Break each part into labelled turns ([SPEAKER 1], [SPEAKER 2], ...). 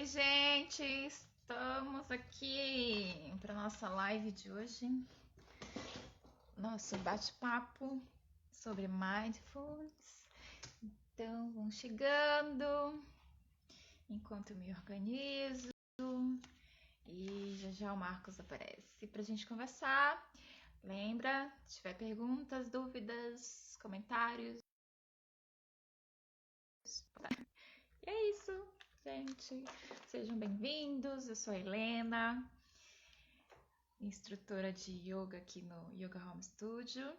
[SPEAKER 1] Oi, gente! Estamos aqui para nossa live de hoje. Nosso bate-papo sobre mindfulness. Então, vão chegando enquanto eu me organizo e já já o Marcos aparece para a gente conversar. Lembra, se tiver perguntas, dúvidas, comentários. E é isso, gente. Sejam bem-vindos. Eu sou a Helena, instrutora de yoga aqui no Yoga Home Studio.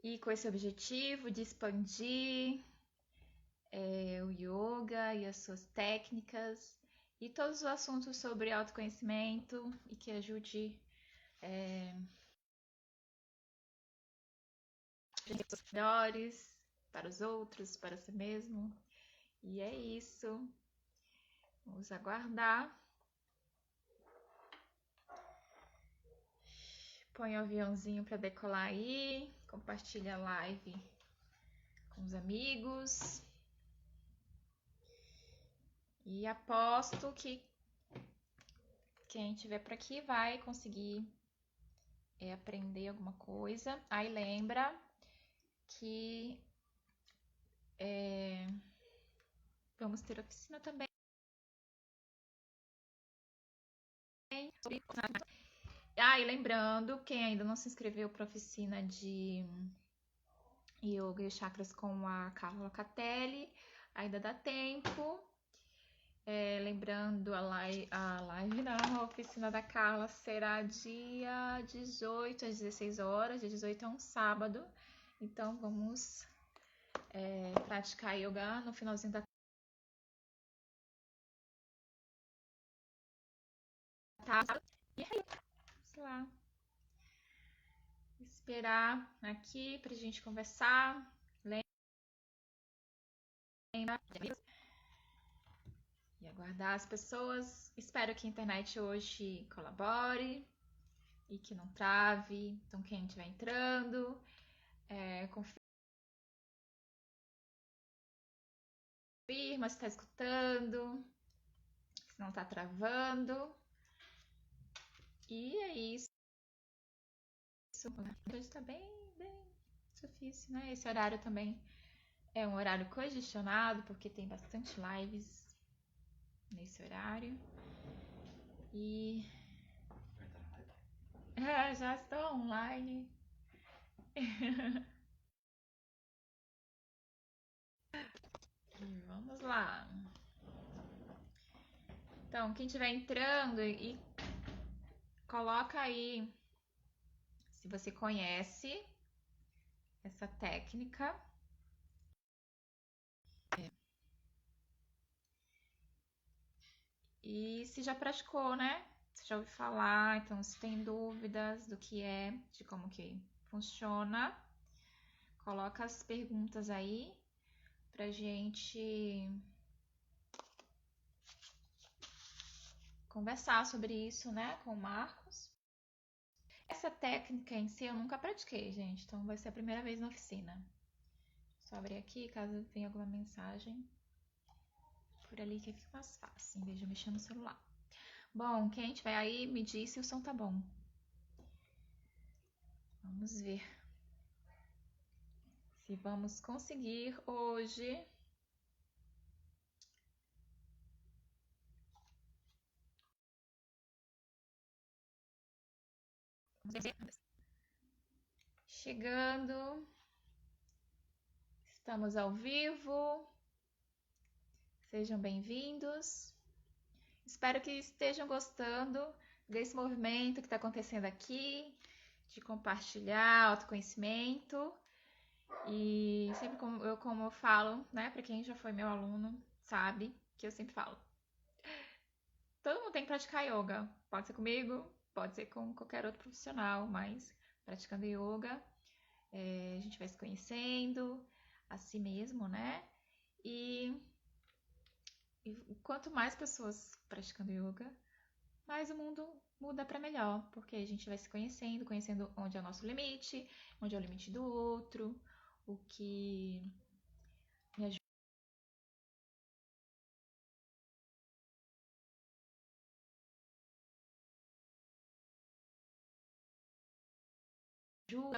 [SPEAKER 1] E com esse objetivo de expandir o yoga e as suas técnicas e todos os assuntos sobre autoconhecimento e que ajude melhores para os outros, para si mesmo. E é isso. Vamos aguardar. Põe o aviãozinho para decolar aí. Compartilha a live com os amigos. E aposto que quem estiver por aqui vai conseguir aprender alguma coisa. Aí lembra que vamos ter oficina também. E lembrando, quem ainda não se inscreveu para a oficina de Yoga e Chakras com a Carla Catelli, ainda dá tempo. Lembrando, a oficina da Carla será dia 18 às 16 horas, dia 18 é um sábado. Então vamos praticar yoga no finalzinho da tarde. E aí, vamos lá. Esperar aqui pra gente conversar. Lembra? E aguardar as pessoas. Espero que a internet hoje colabore e que não trave. Então, quem estiver entrando, confirma se está escutando, se não está travando. E é isso. Hoje está bem difícil, né? Esse horário também é um horário congestionado, porque tem bastante lives nesse horário. E já estou online. E vamos lá. Então, quem estiver entrando e coloca aí se você conhece essa técnica. E se já praticou, né? Se já ouviu falar, então se tem dúvidas do que é, de como que funciona, coloca as perguntas aí pra gente conversar sobre isso, né, com o Marcos. Essa técnica em si eu nunca pratiquei, gente, então vai ser a primeira vez na oficina. Só abrir aqui, caso tenha alguma mensagem por ali que fica mais fácil, em vez de eu mexer no celular. Bom, quem estiver aí, me diz se o som tá bom. Vamos ver se vamos conseguir hoje. Chegando. Estamos ao vivo. Sejam bem-vindos. Espero que estejam gostando desse movimento que está acontecendo aqui, de compartilhar autoconhecimento. E sempre como eu falo, né, para quem já foi meu aluno, sabe que eu sempre falo. Todo mundo tem que praticar yoga. Pode ser comigo, pode ser com qualquer outro profissional, mas praticando yoga, a gente vai se conhecendo a si mesmo, né? E quanto mais pessoas praticando yoga, mais o mundo muda para melhor, porque a gente vai se conhecendo onde é o nosso limite, onde é o limite do outro, o que me ajuda,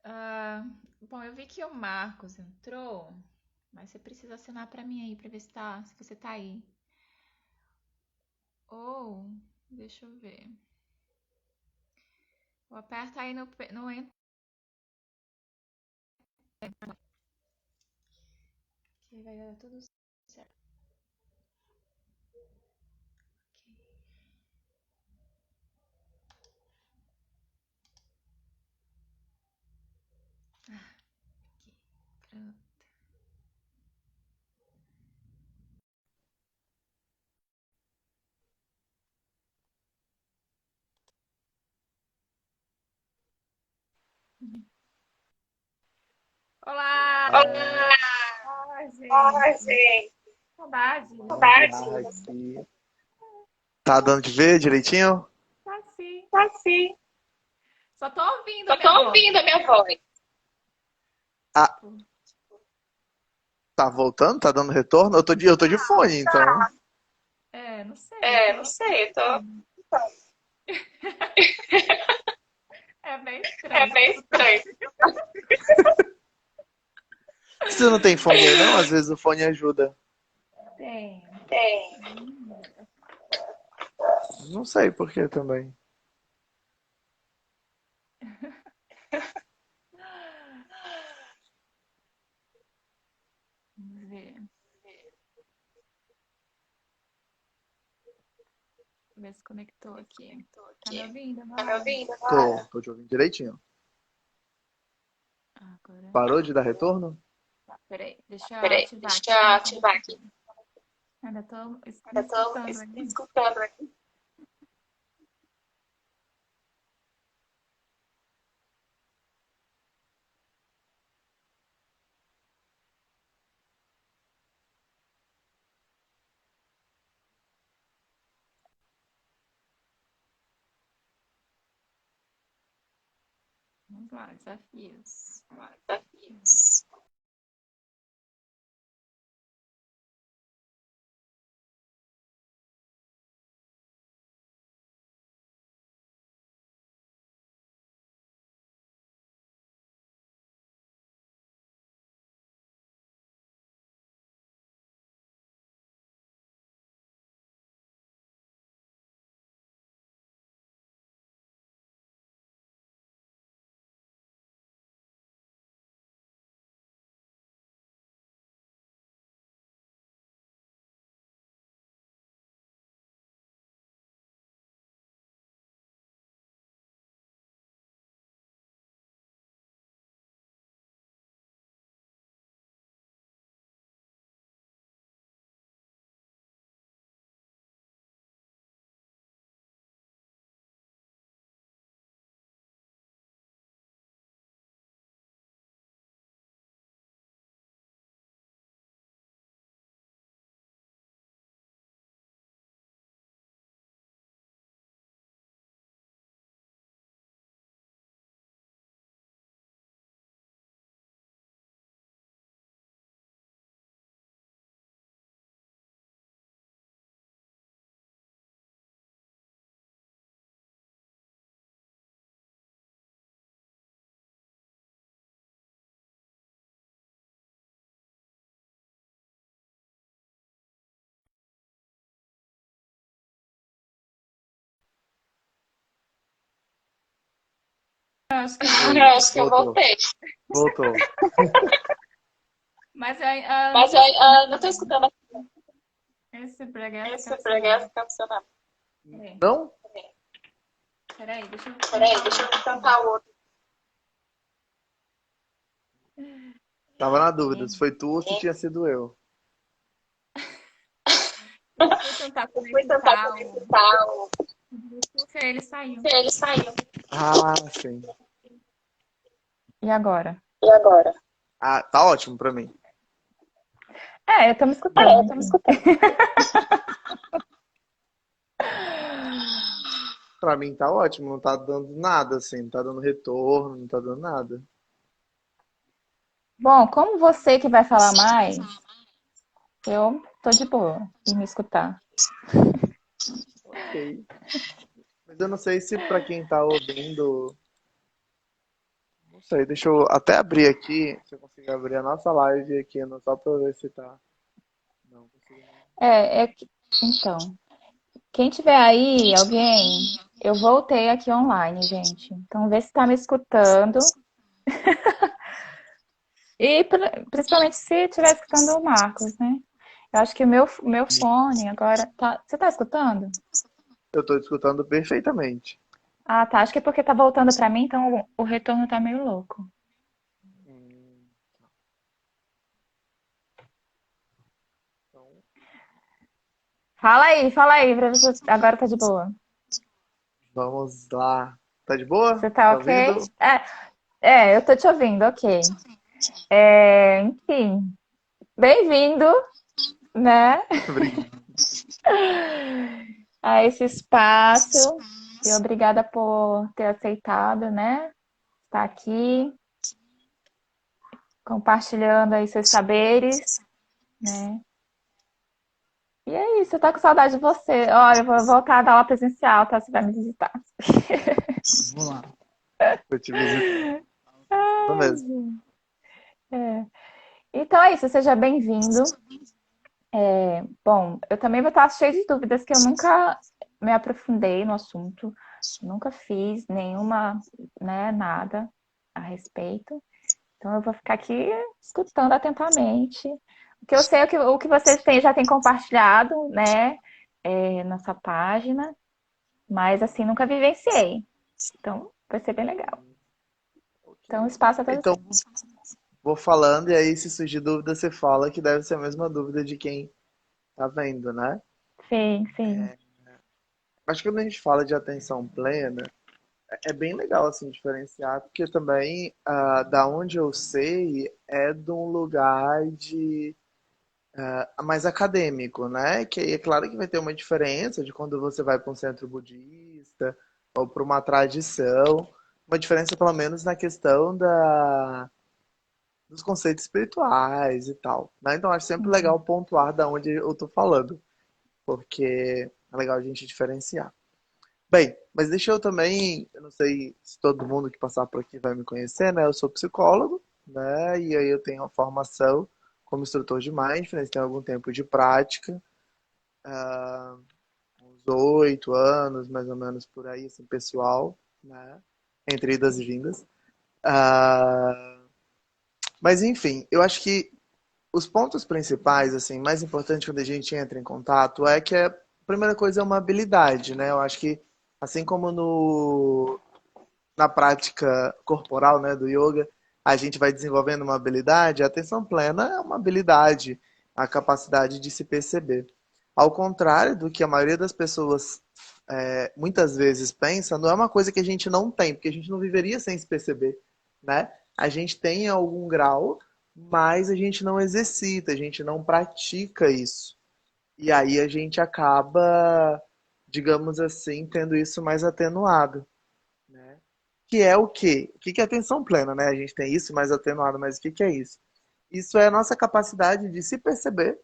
[SPEAKER 1] Ah, bom, eu vi que o Marcos entrou, mas você precisa assinar pra mim aí, pra ver se você tá aí. Ou, deixa eu ver. Ou aperta aí no enter, que vai dar tudo certo. Ok. Aqui, pronto. Olá!
[SPEAKER 2] Olá,
[SPEAKER 1] Ai, gente.
[SPEAKER 2] gente.
[SPEAKER 1] Saudade.
[SPEAKER 2] Saudade. Aqui. Tá dando de ver direitinho?
[SPEAKER 1] Tá sim.
[SPEAKER 2] Tá sim.
[SPEAKER 1] Só tô ouvindo a
[SPEAKER 2] Só tô
[SPEAKER 1] minha voz.
[SPEAKER 2] ouvindo a minha voz. Ah, tá voltando? Tá dando retorno? Eu tô de fone, então.
[SPEAKER 1] É, não sei, eu
[SPEAKER 2] É, não
[SPEAKER 1] tô.
[SPEAKER 2] sei, eu tô.
[SPEAKER 1] É bem
[SPEAKER 2] É
[SPEAKER 1] estranho.
[SPEAKER 2] bem estranho. Você não tem fone aí, não? Às vezes o fone ajuda.
[SPEAKER 1] Tem.
[SPEAKER 2] Tem. Não sei por que também.
[SPEAKER 1] Vamos ver. Ver se conectou aqui. Tá me ouvindo
[SPEAKER 2] Tá me
[SPEAKER 1] agora?
[SPEAKER 2] ouvindo agora? Tô te ouvindo direitinho.
[SPEAKER 1] Agora.
[SPEAKER 2] Parou de dar retorno?
[SPEAKER 1] Tá, peraí. Deixa eu
[SPEAKER 2] Peraí,
[SPEAKER 1] ativar
[SPEAKER 2] deixa
[SPEAKER 1] aqui
[SPEAKER 2] eu
[SPEAKER 1] pra não
[SPEAKER 2] ativar aqui.
[SPEAKER 1] confundir. Ainda tô me
[SPEAKER 2] Eu tô
[SPEAKER 1] escutando aí.
[SPEAKER 2] escutando aqui.
[SPEAKER 1] Vamos lá, desafios.
[SPEAKER 2] Isso.
[SPEAKER 1] Acho que eu
[SPEAKER 2] Oi,
[SPEAKER 1] voltei.
[SPEAKER 2] acho que eu voltei. Voltou.
[SPEAKER 1] Mas não
[SPEAKER 2] Mas
[SPEAKER 1] tô escutando
[SPEAKER 2] não tô escutando
[SPEAKER 1] esse breguete
[SPEAKER 2] esse
[SPEAKER 1] capcionado.
[SPEAKER 2] progresso que tá funcionando.
[SPEAKER 1] Peraí,
[SPEAKER 2] Não?
[SPEAKER 1] peraí, deixa eu
[SPEAKER 2] Peraí,
[SPEAKER 1] tentar o
[SPEAKER 2] deixa eu
[SPEAKER 1] outro aqui.
[SPEAKER 2] tentar o outro. Tava na dúvida se foi tu ou se tinha sido eu.
[SPEAKER 1] Eu fui tentar
[SPEAKER 2] Eu fui tentar
[SPEAKER 1] conectar o
[SPEAKER 2] conectar o.
[SPEAKER 1] Bluetooth e ele saiu.
[SPEAKER 2] Ele saiu. Ah, sim.
[SPEAKER 1] E agora?
[SPEAKER 2] E agora? Ah, tá ótimo pra mim.
[SPEAKER 1] É, eu tô me
[SPEAKER 2] É,
[SPEAKER 1] escutando,
[SPEAKER 2] eu tô me
[SPEAKER 1] enfim.
[SPEAKER 2] escutando. Pra mim tá ótimo, não tá dando nada, assim, não tá dando retorno, não tá dando nada.
[SPEAKER 1] Bom, como você que vai falar mais, Eu tô de boa em me escutar.
[SPEAKER 2] Ok. Mas eu não sei se para quem tá ouvindo. Não sei, deixa eu até abrir aqui. Se eu conseguir abrir a nossa live aqui, só pra eu ver se tá. Não consigo nem.
[SPEAKER 1] Então, quem tiver aí, alguém, eu voltei aqui online, gente. Então, vê se tá me escutando. E principalmente se estiver escutando o Marcos, né? Eu acho que o meu fone agora tá. Você tá escutando?
[SPEAKER 2] Eu tô te escutando perfeitamente.
[SPEAKER 1] Ah, tá. Acho que é porque tá voltando pra mim, então o retorno tá meio louco.
[SPEAKER 2] Hum, Então,
[SPEAKER 1] Fala aí, pra ver se agora tá de boa.
[SPEAKER 2] vamos lá. Tá de boa?
[SPEAKER 1] Você tá
[SPEAKER 2] Tá
[SPEAKER 1] ok?
[SPEAKER 2] ouvindo?
[SPEAKER 1] Eu tô te ouvindo, ok. Enfim, bem-vindo, né,
[SPEAKER 2] Obrigado.
[SPEAKER 1] a esse espaço. E obrigada por ter aceitado, né? Estar aqui compartilhando aí seus saberes, né? E é isso, eu tô com saudade de você. Olha, eu vou voltar a dar aula presencial, tá? Você vai me visitar.
[SPEAKER 2] Vamos lá. Vou te visitar. Tô mesmo.
[SPEAKER 1] É. Então é isso, seja bem-vindo. Bom, eu também vou estar cheia de dúvidas que eu nunca me aprofundei no assunto, nunca fiz nenhuma, né, nada a respeito. Então eu vou ficar aqui escutando atentamente. O que eu sei, o que vocês têm, já têm compartilhado, né, nessa página, mas assim, nunca vivenciei. Então vai ser bem legal.
[SPEAKER 2] Ok.
[SPEAKER 1] Então o espaço é todo
[SPEAKER 2] Então,
[SPEAKER 1] seu.
[SPEAKER 2] vou falando e aí, se surgir dúvida, você fala que deve ser a mesma dúvida de quem tá vendo, né?
[SPEAKER 1] Sim, sim.
[SPEAKER 2] Acho que quando a gente fala de atenção plena, é bem legal assim diferenciar, porque também da onde eu sei é de um lugar de mais acadêmico, né? Que aí é claro que vai ter uma diferença de quando você vai para um centro budista ou para uma tradição, uma diferença pelo menos na questão dos conceitos espirituais e tal, né? Então acho sempre legal
[SPEAKER 1] Uhum.
[SPEAKER 2] pontuar da onde eu tô falando, porque é legal a gente diferenciar. Bem, mas deixa eu também, eu não sei se todo mundo que passar por aqui vai me conhecer, né? Eu sou psicólogo, né? E aí eu tenho uma formação como instrutor de mindfulness, tenho algum tempo de prática, uns 8 anos, mais ou menos por aí, assim, pessoal, né? Entre idas e vindas. Ah, mas enfim, eu acho que os pontos principais, assim, mais importantes quando a gente entra em contato é que a primeira coisa é uma habilidade, né? Eu acho que assim como na prática corporal, né, do yoga, a gente vai desenvolvendo uma habilidade, a atenção plena é uma habilidade, a capacidade de se perceber. Ao contrário do que a maioria das pessoas muitas vezes pensa, não é uma coisa que a gente não tem, porque a gente não viveria sem se perceber, né? A gente tem algum grau, mas a gente não exercita, a gente não pratica isso. E aí a gente acaba, digamos assim, tendo isso mais atenuado, né? Que é o quê? O que é atenção plena, né? A gente tem isso mais atenuado, mas o que é isso? Isso é a nossa capacidade de se perceber,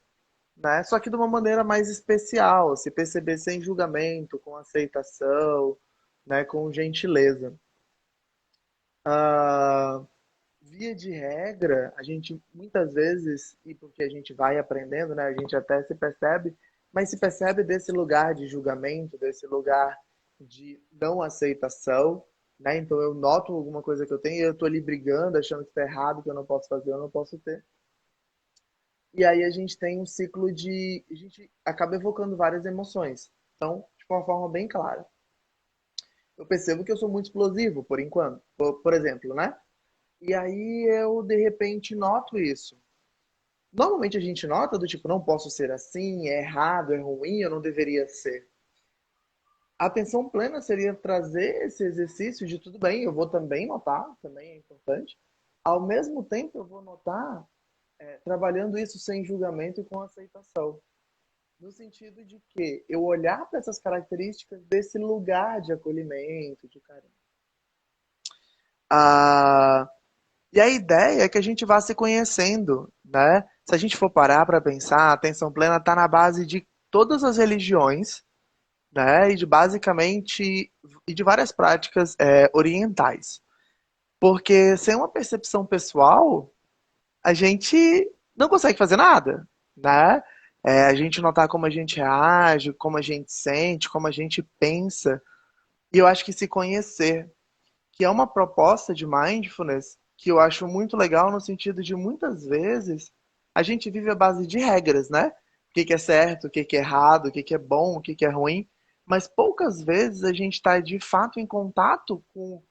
[SPEAKER 2] né? Só que de uma maneira mais especial, se perceber sem julgamento, com aceitação, né? Com gentileza. Ah, via de regra, a gente muitas vezes, e porque a gente vai aprendendo, né? A gente até se percebe, mas se percebe desse lugar de julgamento, desse lugar de não aceitação, né? Então eu noto alguma coisa que eu tenho e eu tô ali brigando, achando que tá errado, que eu não posso fazer, eu não posso ter. E aí a gente tem um ciclo de. A gente acaba evocando várias emoções. Então, de uma forma bem clara. Eu percebo que eu sou muito explosivo, por enquanto. Por exemplo, né? E aí eu, de repente, noto isso. Normalmente a gente nota do tipo, não posso ser assim, é errado, é ruim, eu não deveria ser. A atenção plena seria trazer esse exercício de tudo bem, eu vou também notar, também é importante. Ao mesmo tempo, eu vou notar trabalhando isso sem julgamento e com aceitação. No sentido de que eu olhar para essas características desse lugar de acolhimento, de carinho. Ah, e a ideia é que a gente vá se conhecendo, né? se a gente for parar para pensar, a atenção plena está na base de todas as religiões, né? E de várias práticas orientais. Porque sem uma percepção pessoal, a gente não consegue fazer nada, né? A gente notar como a gente age, como a gente sente, como a gente pensa. E eu acho que se conhecer, que é uma proposta de mindfulness que eu acho muito legal no sentido de muitas vezes a gente vive à base de regras, né? O que que é certo, o que que é errado, o que que é bom, o que que é ruim, mas poucas vezes a gente está de fato em contato com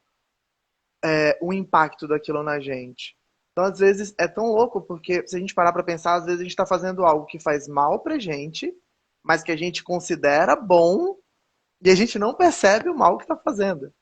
[SPEAKER 2] o impacto daquilo na gente. Então, às vezes, é tão louco, porque se a gente parar para pensar, às vezes a gente está fazendo algo que faz mal pra gente, mas que a gente considera bom, e a gente não percebe o mal que está fazendo,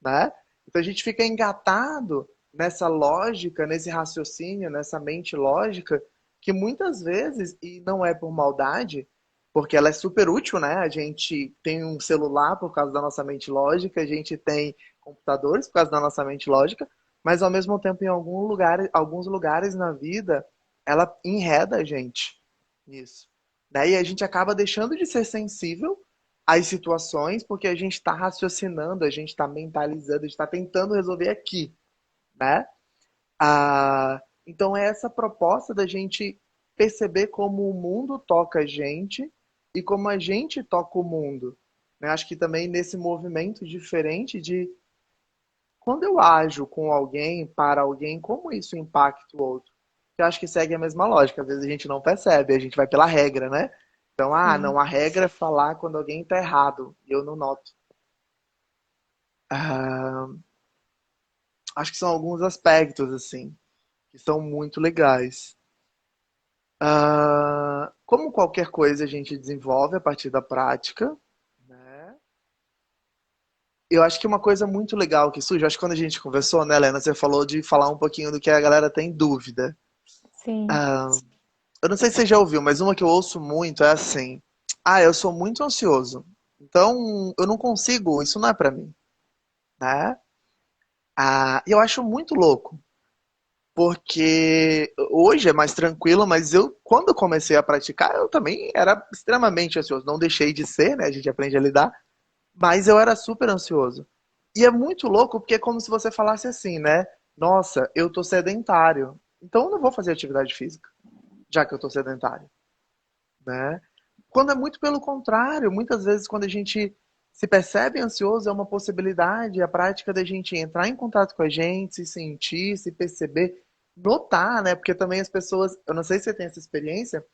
[SPEAKER 2] né? Então a gente fica engatado nessa lógica, nesse raciocínio, nessa mente lógica, que muitas vezes, e não é por maldade, porque ela é super útil, né? A gente tem um celular por causa da nossa mente lógica, a gente tem computadores por causa da nossa mente lógica, mas ao mesmo tempo, alguns lugares na vida, ela enreda a gente nisso. Né? E a gente acaba deixando de ser sensível às situações porque a gente está raciocinando, a gente está mentalizando, a gente está tentando resolver aqui, né? Então é essa proposta da gente perceber como o mundo toca a gente e como a gente toca o mundo. Né? Acho que também nesse movimento diferente de quando eu ajo com alguém, para alguém, como isso impacta o outro? Eu acho que segue a mesma lógica. Às vezes a gente não percebe, a gente vai pela regra, né? Então,
[SPEAKER 1] Sim.
[SPEAKER 2] não, a regra é falar quando alguém está errado. E eu não noto. Ah, acho que são alguns aspectos, assim, que são muito legais. Como qualquer coisa a gente desenvolve a partir da prática, né? Eu acho que uma coisa muito legal que surge, acho que quando a gente conversou, né, Helena, você falou de falar um pouquinho do que a galera tem dúvida.
[SPEAKER 1] Sim.
[SPEAKER 2] Ah, eu não sei se você já ouviu, mas uma que eu ouço muito é assim: eu sou muito ansioso, então eu não consigo, isso não é pra mim, né? E eu acho muito louco, porque hoje é mais tranquilo, mas quando eu comecei a praticar, eu também era extremamente ansioso. Não deixei de ser, né? A gente aprende a lidar, mas eu era super ansioso. E é muito louco, porque é como se você falasse assim, né? Nossa, eu tô sedentário, então eu não vou fazer atividade física, já que eu tô sedentário, né? Quando é muito pelo contrário, muitas vezes quando a gente se percebe ansioso, é uma possibilidade, a prática da gente entrar em contato com a gente, se sentir, se perceber, notar, né? Porque também as pessoas, eu não sei se você tem essa experiência,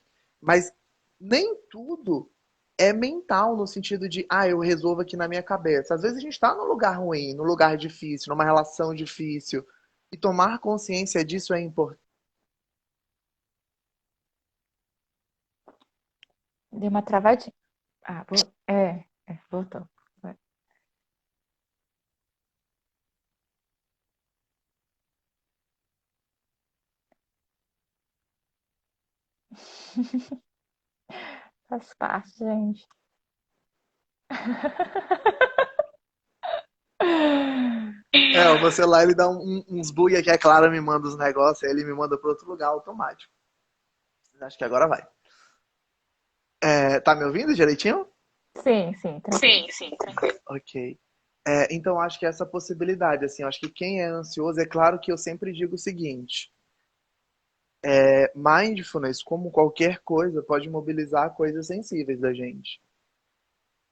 [SPEAKER 2] mas nem tudo é mental no sentido de, eu resolvo aqui na minha cabeça. Às vezes a gente está num lugar ruim, num lugar difícil, numa relação difícil, e tomar consciência disso é importante.
[SPEAKER 1] Deu uma travadinha. Voltou. Vai. Faz parte, gente.
[SPEAKER 2] O meu celular ele dá uns bug aqui, a Clara me manda os negócios, aí ele me manda para outro lugar automático. Acho que agora vai. Tá me ouvindo direitinho?
[SPEAKER 1] Sim, sim, tranquilo.
[SPEAKER 2] Sim, sim, tranquilo. Ok. Então acho que essa possibilidade, assim, acho que quem é ansioso, é claro que eu sempre digo o seguinte: mindfulness, como qualquer coisa, pode mobilizar coisas sensíveis da gente.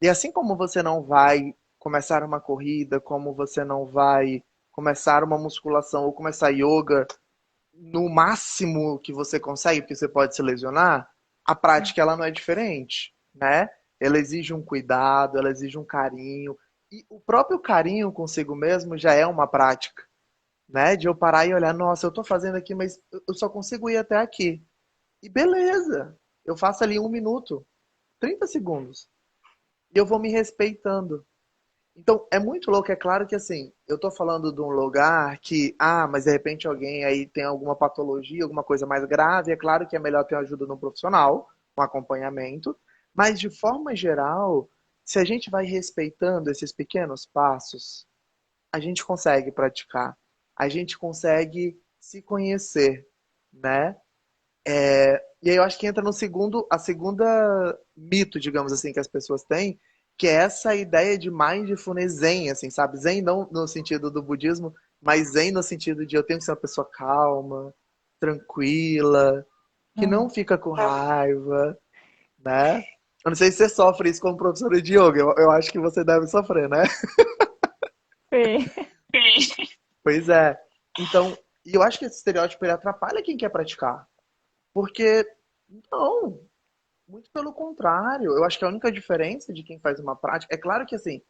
[SPEAKER 2] E assim como você não vai começar uma corrida, como você não vai começar uma musculação ou começar yoga no máximo que você consegue, porque você pode se lesionar, a prática ela não é diferente, né? Ela exige um cuidado, ela exige um carinho. E o próprio carinho consigo mesmo já é uma prática, né? De eu parar e olhar, nossa, eu tô fazendo aqui, mas eu só consigo ir até aqui. E beleza, eu faço ali 1 minuto, 30 segundos. E eu vou me respeitando. Então, é muito louco, é claro que assim, eu tô falando de um lugar que, mas de repente alguém aí tem alguma patologia, alguma coisa mais grave, é claro que é melhor ter ajuda de um profissional, um acompanhamento, mas de forma geral, se a gente vai respeitando esses pequenos passos, a gente consegue praticar, a gente consegue se conhecer, né? E aí eu acho que entra no segundo, a segunda mito, digamos assim, que as pessoas têm, que é essa ideia de mindfulness zen, assim, sabe? Zen não no sentido do budismo, mas zen no sentido de eu tenho que ser uma pessoa calma, tranquila, que não
[SPEAKER 1] Hum,
[SPEAKER 2] fica com raiva, né? Eu não sei se você sofre isso como professora de yoga, eu acho que você deve sofrer, né?
[SPEAKER 1] sim.
[SPEAKER 2] Pois é. Então, e eu acho que esse estereótipo ele atrapalha quem quer praticar. Porque, não, muito pelo contrário. Eu acho que a única diferença de quem faz uma prática, é claro que assim,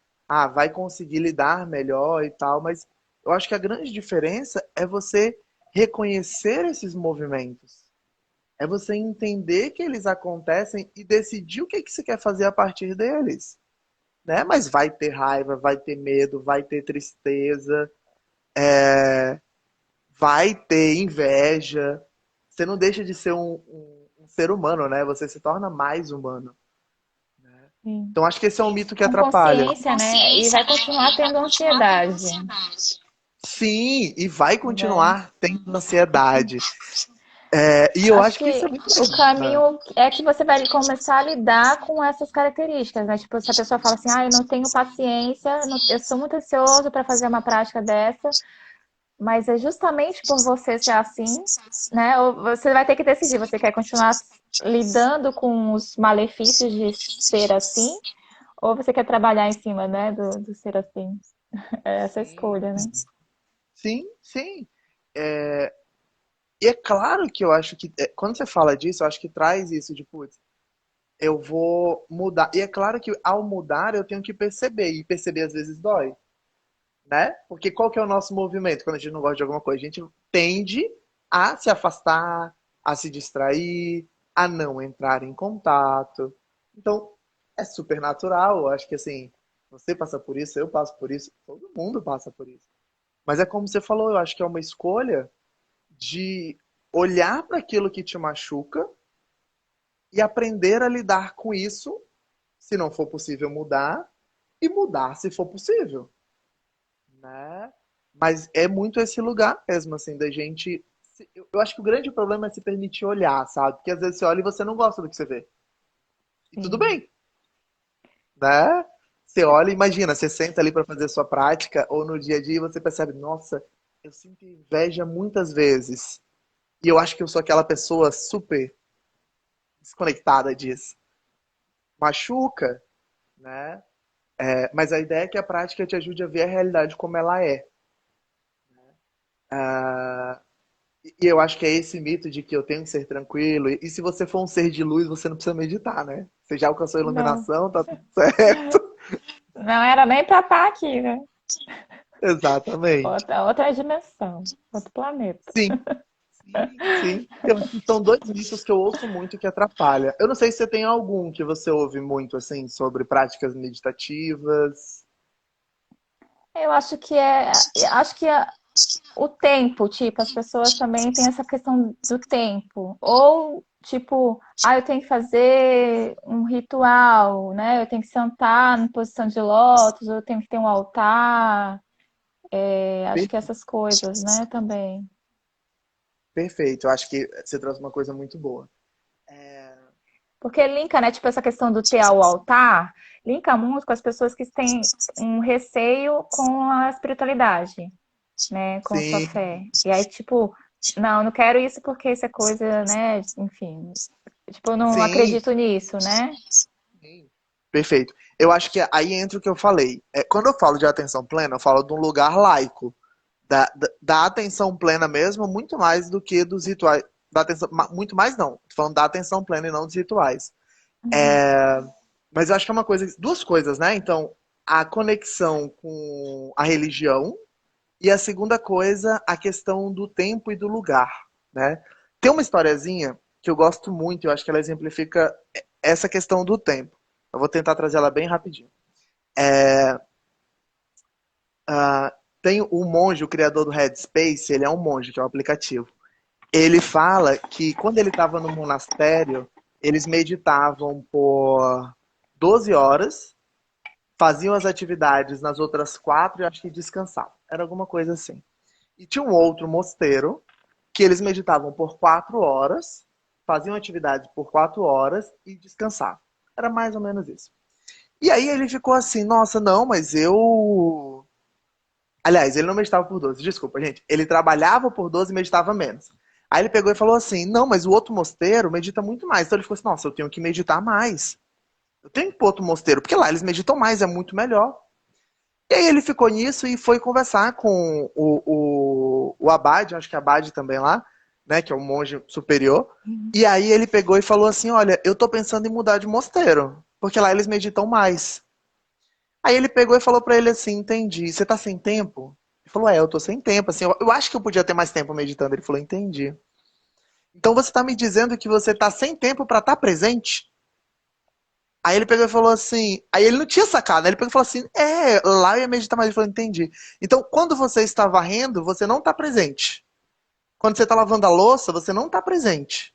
[SPEAKER 2] vai conseguir lidar melhor e tal, mas eu acho que a grande diferença é você reconhecer esses movimentos. É você entender que eles acontecem e decidir o que que você quer fazer a partir deles, né? Mas vai ter raiva, vai ter medo, vai ter tristeza, vai ter inveja. Você não deixa de ser um ser humano, né? Você se torna mais humano.
[SPEAKER 1] Sim.
[SPEAKER 2] Então acho que esse é um mito que
[SPEAKER 1] Com
[SPEAKER 2] atrapalha.
[SPEAKER 1] consciência, né? E vai continuar tendo ansiedade.
[SPEAKER 2] Sim, e vai
[SPEAKER 1] Vai.
[SPEAKER 2] continuar tendo ansiedade. E eu
[SPEAKER 1] Acho
[SPEAKER 2] acho que isso é
[SPEAKER 1] que
[SPEAKER 2] muito
[SPEAKER 1] o
[SPEAKER 2] legal, né?
[SPEAKER 1] caminho é que você vai começar a lidar com essas características, né? Tipo, se a pessoa fala assim, eu não tenho paciência, eu sou muito ansioso para fazer uma prática dessa, mas é justamente por você ser assim, né? Ou você vai ter que decidir, você quer continuar lidando com os malefícios de ser assim, ou você quer trabalhar em cima, né, do ser assim. É essa a
[SPEAKER 2] Sim,
[SPEAKER 1] escolha, né?
[SPEAKER 2] sim, sim. E é claro que eu acho que, quando você fala disso, eu acho que traz isso de, putz, eu vou mudar. E é claro que ao mudar eu tenho que perceber, e perceber às vezes dói, né? Porque qual que é o nosso movimento quando a gente não gosta de alguma coisa? A gente tende a se afastar, a se distrair, a não entrar em contato. Então, é super natural. Eu acho que assim, você passa por isso, eu passo por isso, todo mundo passa por isso. Mas é como você falou, eu acho que é uma escolha de olhar para aquilo que te machuca e aprender a lidar com isso, se não for possível mudar, e mudar se for possível, né? Mas é muito esse lugar mesmo, assim, da gente. Eu acho que o grande problema é se permitir olhar, sabe? Porque às vezes você olha e você não gosta do que você vê. E tudo
[SPEAKER 1] Sim.
[SPEAKER 2] bem, né? Você olha e imagina, você senta ali para fazer sua prática, ou no dia a dia você percebe, nossa, eu sinto inveja muitas vezes. E eu acho que eu sou aquela pessoa super desconectada disso. Machuca, né? Mas a ideia é que a prática te ajude a ver a realidade como ela é. Ah, e eu acho que é esse mito de que eu tenho que ser tranquilo. E se você for um ser de luz, você não precisa meditar, né? Você já alcançou a
[SPEAKER 1] Não,
[SPEAKER 2] iluminação, tá tudo certo.
[SPEAKER 1] não era nem para estar aqui, né?
[SPEAKER 2] Exatamente.
[SPEAKER 1] Outra dimensão, outro planeta.
[SPEAKER 2] Sim, sim, sim. Eu acho que são dois mitos que eu ouço muito que atrapalha. Eu não sei se você tem algum que você ouve muito, assim, sobre práticas meditativas.
[SPEAKER 1] Eu acho que o tempo, tipo, as pessoas também têm essa questão do tempo. Ou, tipo, eu tenho que fazer um ritual, né? Eu tenho que sentar em posição de lótus, ou eu tenho que ter um altar. Acho que essas coisas, né, também.
[SPEAKER 2] Perfeito. Eu acho que você trouxe uma coisa muito boa.
[SPEAKER 1] Porque linka, né, tipo, essa questão do ter ao altar, linka muito com as pessoas que têm um receio com a espiritualidade, né, com sua
[SPEAKER 2] Sim,
[SPEAKER 1] fé. E aí, tipo, não, não quero isso porque isso é coisa, né, enfim, tipo, eu não
[SPEAKER 2] sim,
[SPEAKER 1] acredito nisso, né?
[SPEAKER 2] sim. Perfeito. Eu acho que aí entra o que eu falei. Quando eu falo de atenção plena, eu falo de um lugar laico. Da atenção plena mesmo, muito mais do que dos rituais. Da atenção, muito mais não. Tô falando da atenção plena e não dos rituais.
[SPEAKER 1] Uhum.
[SPEAKER 2] Mas eu acho que é uma coisa, duas coisas, né? Então, a conexão com a religião e a segunda coisa, a questão do tempo e do lugar, né? Tem uma historiazinha que eu gosto muito, eu acho que ela exemplifica essa questão do tempo. Eu vou tentar trazer ela bem rapidinho. Tem o monge, o criador do Headspace, ele é um monge, que é um aplicativo. Ele fala que quando ele estava no monastério, eles meditavam por 12 horas, faziam as atividades nas outras 4 e acho que descansavam. Era alguma coisa assim. E tinha um outro mosteiro que eles meditavam por 4 horas faziam atividade por 4 horas e descansavam. Era mais ou menos isso. E aí ele ficou assim, nossa, não, mas eu... Aliás, ele não meditava por 12, desculpa, gente. Ele trabalhava por 12 e meditava menos. Aí ele pegou e falou assim, não, mas o outro mosteiro medita muito mais. Então ele ficou assim, nossa, eu tenho que meditar mais. Eu tenho que ir pro outro mosteiro, porque lá eles meditam mais, é muito melhor. E aí ele ficou nisso e foi conversar com o Abade, acho que é Abade também lá, né, que é o monge superior.
[SPEAKER 1] Uhum.
[SPEAKER 2] E aí ele pegou e falou assim, olha, eu tô pensando em mudar de mosteiro, porque lá eles meditam mais. Aí ele pegou e falou pra ele assim, entendi, você tá sem tempo? Ele falou, eu tô sem tempo, assim, eu acho que eu podia ter mais tempo meditando. Ele falou, entendi. Então você tá me dizendo que você tá sem tempo pra estar presente? Aí ele pegou e falou assim. Aí ele não tinha sacado, né? Ele pegou e falou assim: lá eu ia meditar mais. Ele falou: entendi. Então, quando você está varrendo, você não está presente. Quando você está lavando a louça, você não está presente.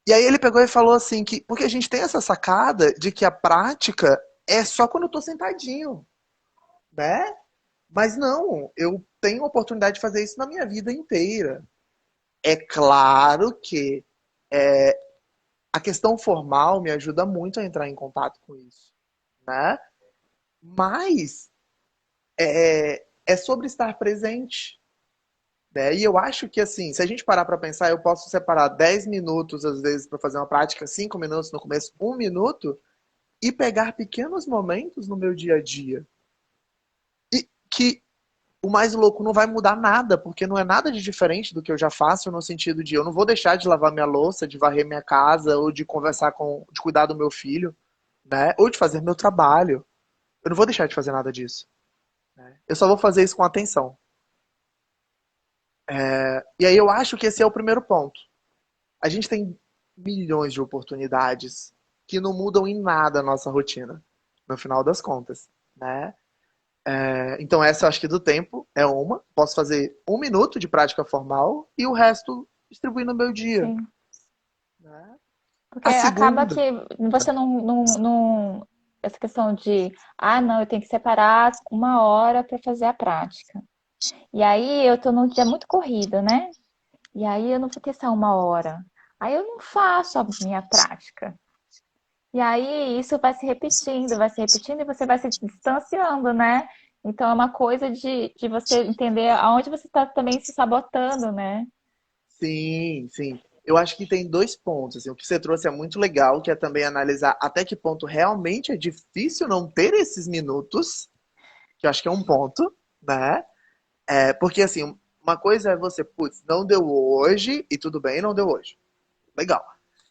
[SPEAKER 2] E aí ele pegou e falou assim: que porque a gente tem essa sacada de que a prática é só quando eu estou sentadinho, né? Mas não, eu tenho a oportunidade de fazer isso na minha vida inteira. É claro que a questão formal me ajuda muito a entrar em contato com isso, né? Mas é sobre estar presente. Né? E eu acho que, assim, se a gente parar para pensar, eu posso separar 10 minutos, às vezes, para fazer uma prática, 5 minutos no começo, 1 minuto, e pegar pequenos momentos no meu dia a dia. E que o mais louco não vai mudar nada, porque não é nada de diferente do que eu já faço, no sentido de eu não vou deixar de lavar minha louça, de varrer minha casa, ou de conversar de cuidar do meu filho, né? Ou de fazer meu trabalho. Eu não vou deixar de fazer nada disso. Né? Eu só vou fazer isso com atenção. E aí eu acho que esse é o primeiro ponto. A gente tem milhões de oportunidades que não mudam em nada a nossa rotina, no final das contas, né? Então essa eu acho que do tempo é uma. Posso fazer 1 minuto de prática formal e o resto distribuir no meu dia.
[SPEAKER 1] Sim.
[SPEAKER 2] Né?
[SPEAKER 1] Porque
[SPEAKER 2] A
[SPEAKER 1] acaba
[SPEAKER 2] segunda,
[SPEAKER 1] que você essa questão de, ah, não, eu tenho que separar 1 hora para fazer a prática. E aí eu tô num dia muito corrido, né? E aí eu não vou ter só 1 hora. Aí eu não faço a minha prática. E aí isso vai se repetindo e você vai se distanciando, né? Então é uma coisa de você entender aonde você está também se sabotando, né?
[SPEAKER 2] sim, sim. Eu acho que tem 2 pontos. Assim, o que você trouxe é muito legal, que é também analisar até que ponto realmente é difícil não ter esses minutos, que eu acho que é um ponto, né? Porque assim, uma coisa é você, putz, não deu hoje e tudo bem, não deu hoje. Legal.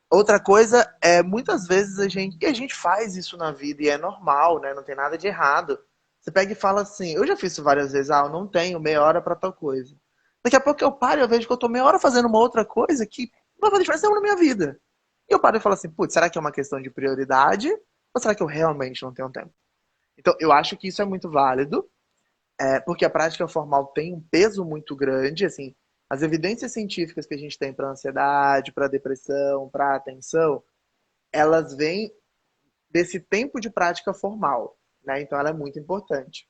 [SPEAKER 2] Outra coisa é, muitas vezes e a gente faz isso na vida e é normal, né? Não tem nada de errado. Você pega e fala assim, eu já fiz isso várias vezes, eu não tenho meia hora pra tal coisa. Daqui a pouco eu paro e eu vejo que eu tô meia hora fazendo uma outra coisa que não vai fazer diferença nenhuma na minha vida. E eu paro e falo assim, putz, será que é uma questão de prioridade? Ou será que eu realmente não tenho tempo? Então, eu acho que isso é muito válido, porque a prática formal tem um peso muito grande, assim, as evidências científicas que a gente tem para ansiedade, para depressão, para atenção, elas vêm desse tempo de prática formal, né? Então ela é muito importante.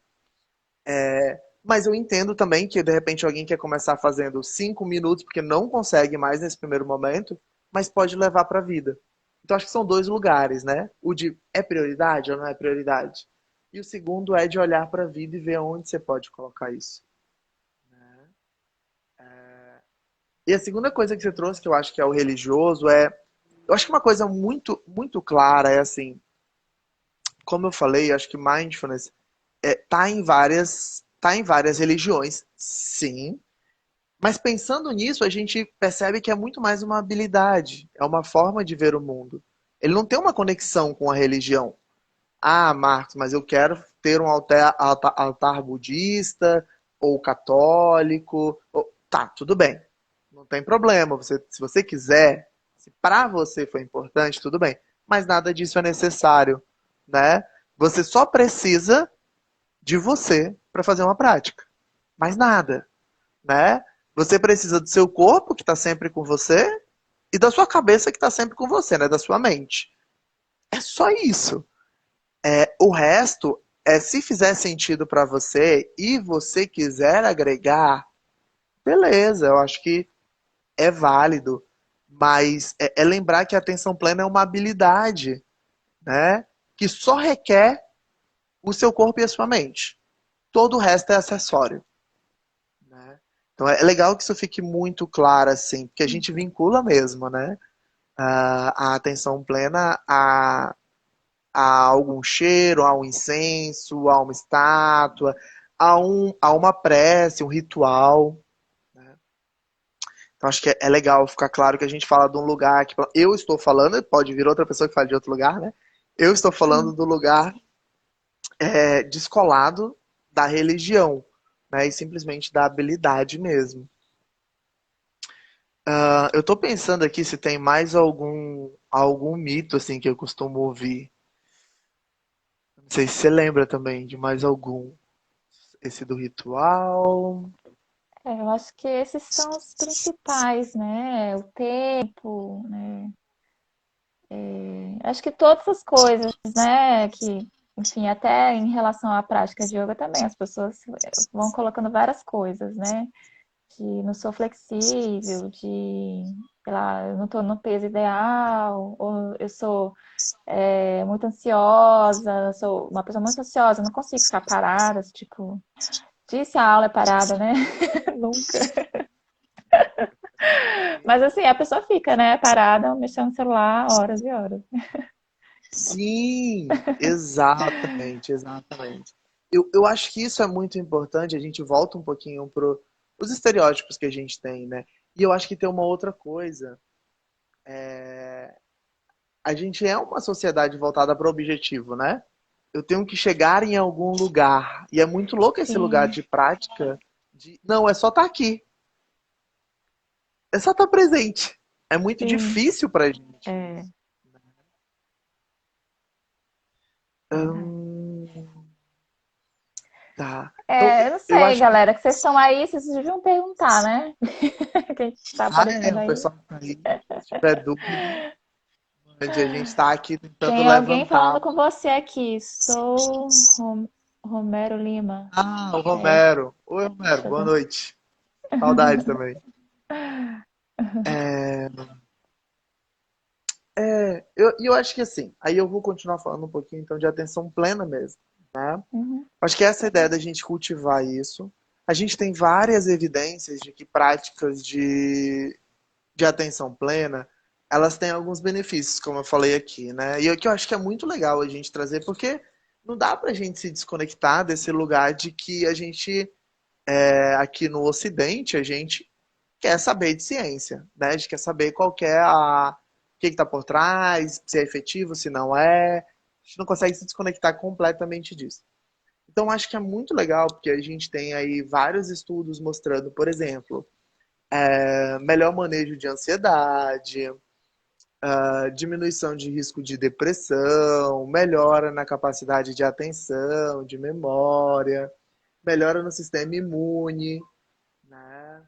[SPEAKER 2] Mas eu entendo também que de repente alguém quer começar fazendo 5 minutos porque não consegue mais nesse primeiro momento, mas pode levar para a vida. Então acho que são 2 lugares, né? O de é prioridade ou não é prioridade? E o segundo é de olhar para a vida e ver onde você pode colocar isso. E a segunda coisa que você trouxe, que eu acho que é o religioso, eu acho que uma coisa muito, muito clara é assim, como eu falei, acho que mindfulness tá em várias religiões, sim. Mas pensando nisso, a gente percebe que é muito mais uma habilidade, é uma forma de ver o mundo. Ele não tem uma conexão com a religião. Ah, Marcos, mas eu quero ter um altar budista ou católico. Tá, tudo bem. Não tem problema. Se você quiser, se para você foi importante, tudo bem. Mas nada disso é necessário, né? Você só precisa de você para fazer uma prática. Mais nada, né? Você precisa do seu corpo, que está sempre com você, e da sua cabeça, que está sempre com você, né? Da sua mente. É só isso. O resto se fizer sentido para você e você quiser agregar, beleza, eu acho que é válido, mas é lembrar que a atenção plena é uma habilidade, né? Que só requer o seu corpo e a sua mente. Todo o resto é acessório, né? Então é legal que isso fique muito claro, assim, porque a gente vincula mesmo, né? A atenção plena a algum cheiro, a um incenso, a uma estátua, a uma prece, um ritual, né? Então acho que é legal ficar claro que a gente fala de um lugar que eu estou falando, pode vir outra pessoa que fale de outro lugar, né? Eu estou falando
[SPEAKER 1] Sim.
[SPEAKER 2] do lugar descolado da religião, né? E simplesmente da habilidade mesmo. Eu tô pensando aqui se tem mais algum mito assim que eu costumo ouvir. Não sei se você lembra também de mais algum. Esse do ritual.
[SPEAKER 1] Eu acho que esses são os principais, né? O tempo, né? Acho que todas as coisas, né? Que, enfim, até em relação à prática de yoga também, as pessoas vão colocando várias coisas, né? De não sou flexível, de, sei lá, eu não estou no peso ideal, ou eu sou muito ansiosa, sou uma pessoa muito ansiosa, não consigo ficar parada, tipo, disse a aula é parada, né? Nunca. Mas assim, a pessoa fica, né, parada, mexendo no celular horas e horas.
[SPEAKER 2] Sim, exatamente, exatamente. Eu acho que isso é muito importante, a gente volta um pouquinho para os estereótipos que a gente tem, né? E eu acho que tem uma outra coisa. A gente é uma sociedade voltada para o objetivo, né? Eu tenho que chegar em algum lugar. E é muito louco esse lugar
[SPEAKER 1] Sim,
[SPEAKER 2] de prática. Não, é só estar aqui. É só estar presente. É muito
[SPEAKER 1] sim,
[SPEAKER 2] difícil pra gente
[SPEAKER 1] é
[SPEAKER 2] isso.
[SPEAKER 1] verdade.
[SPEAKER 2] Hum, tá. Então,
[SPEAKER 1] Eu não
[SPEAKER 2] eu
[SPEAKER 1] sei,
[SPEAKER 2] acho que.
[SPEAKER 1] galera, que vocês estão aí, vocês deviam perguntar, né? Quem tá aparecendo
[SPEAKER 2] O
[SPEAKER 1] aí.
[SPEAKER 2] pessoal tá aí. Se tiver dúvida, onde a gente tá aqui tentando
[SPEAKER 1] Tem alguém falando
[SPEAKER 2] levantar.
[SPEAKER 1] com você aqui. Sou Romero Lima.
[SPEAKER 2] Ah, o
[SPEAKER 1] É,
[SPEAKER 2] Romero. Oi, Romero,
[SPEAKER 1] deixa eu
[SPEAKER 2] boa
[SPEAKER 1] ver.
[SPEAKER 2] noite. Saudade também. É, eu acho que assim, aí eu vou continuar falando um pouquinho então de atenção plena mesmo, né?
[SPEAKER 1] Uhum,
[SPEAKER 2] Acho que essa é a ideia da gente cultivar isso. A gente tem várias evidências de que práticas de atenção plena, elas têm alguns benefícios, como eu falei aqui, né? E o que eu acho que é muito legal a gente trazer, porque não dá pra gente se desconectar desse lugar de que a gente, aqui no Ocidente, a gente quer saber de ciência, né? A gente quer saber qual que é o que está por trás, se é efetivo, se não é. A gente não consegue se desconectar completamente disso. Então, acho que é muito legal, porque a gente tem aí vários estudos mostrando, por exemplo, melhor manejo de ansiedade, diminuição de risco de depressão, melhora na capacidade de atenção, de memória, melhora no sistema imune, né?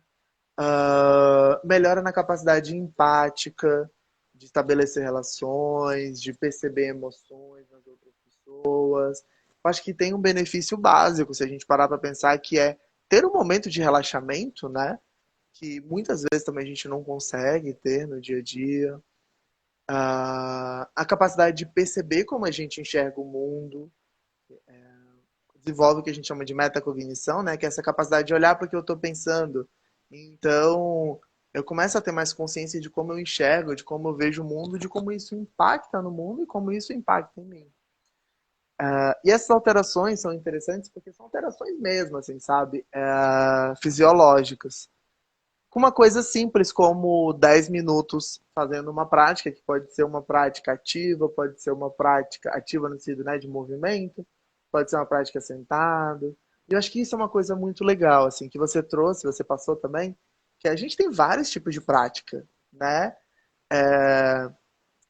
[SPEAKER 2] Melhora na capacidade empática, de estabelecer relações, de perceber emoções nas outras pessoas. Eu acho que tem um benefício básico, se a gente parar para pensar, que é ter um momento de relaxamento, né? Que muitas vezes também a gente não consegue ter no dia a dia. A capacidade de perceber como a gente enxerga o mundo, desenvolve o que a gente chama de metacognição, né? Que é essa capacidade de olhar para o que eu estou pensando. Então, eu começo a ter mais consciência de como eu enxergo, de como eu vejo o mundo, de como isso impacta no mundo e como isso impacta em mim. E essas alterações são interessantes porque são alterações mesmo, assim, sabe? Fisiológicas. Com uma coisa simples como 10 minutos fazendo uma prática, que pode ser uma prática ativa, pode ser uma prática ativa no sentido, né, de movimento, pode ser uma prática sentado. E eu acho que isso é uma coisa muito legal, assim, que você trouxe, você passou também, que a gente tem vários tipos de prática, né?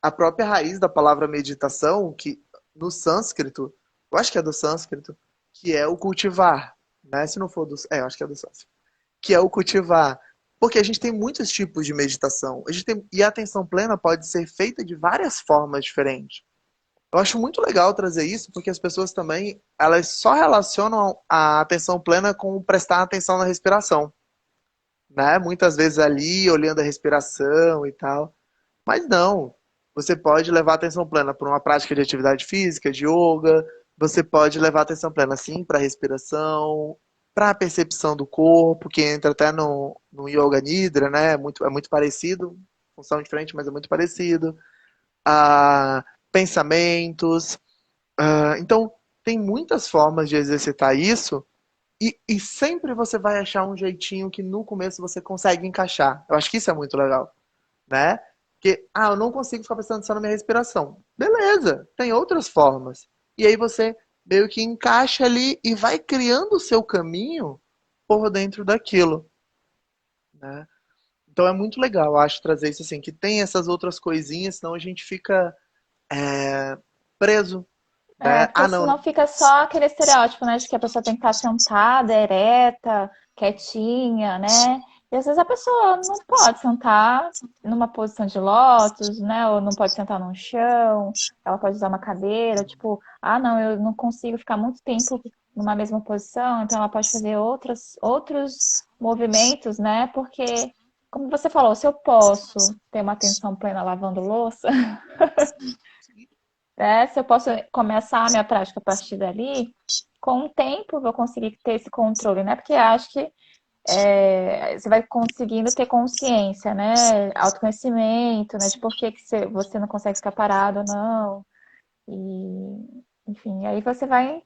[SPEAKER 2] A própria raiz da palavra meditação, que no sânscrito, eu acho que é do sânscrito, que é o cultivar, né? Se não for do, eu acho que é do sânscrito, que é o cultivar. Porque a gente tem muitos tipos de meditação. E a atenção plena pode ser feita de várias formas diferentes. Eu acho muito legal trazer isso, porque as pessoas também, elas só relacionam a atenção plena com prestar atenção na respiração, né? Muitas vezes ali, olhando a respiração e tal. Mas não, você pode levar a atenção plena para uma prática de atividade física, de yoga, você pode levar a atenção plena, sim, para a respiração, para a percepção do corpo, que entra até no Yoga Nidra, né? É muito parecido, função diferente, mas é muito parecido. A pensamentos. Então, tem muitas formas de exercitar isso e sempre você vai achar um jeitinho que no começo você consegue encaixar. Eu acho que isso é muito legal, né? Porque, eu não consigo ficar prestando atenção na minha respiração. Beleza, tem outras formas. E aí você meio que encaixa ali e vai criando o seu caminho por dentro daquilo, né? Então é muito legal, eu acho, trazer isso assim, que tem essas outras coisinhas, senão a gente fica preso,
[SPEAKER 1] É,
[SPEAKER 2] né?
[SPEAKER 1] porque
[SPEAKER 2] Não.
[SPEAKER 1] senão fica só aquele estereótipo, né, de que a pessoa tem que estar sentada, ereta, quietinha, né? E às vezes a pessoa não pode sentar numa posição de lótus, né? Ou não pode sentar no chão, ela pode usar uma cadeira, tipo, não, eu não consigo ficar muito tempo numa mesma posição, então ela pode fazer outros movimentos, né? Porque, como você falou, se eu posso ter uma atenção plena lavando louça, né? Se eu posso começar a minha prática a partir dali, com o tempo eu vou conseguir ter esse controle, né? Porque acho que você vai conseguindo ter consciência, né? Autoconhecimento, né? De por que você não consegue ficar parado ou não. E, enfim, aí você vai.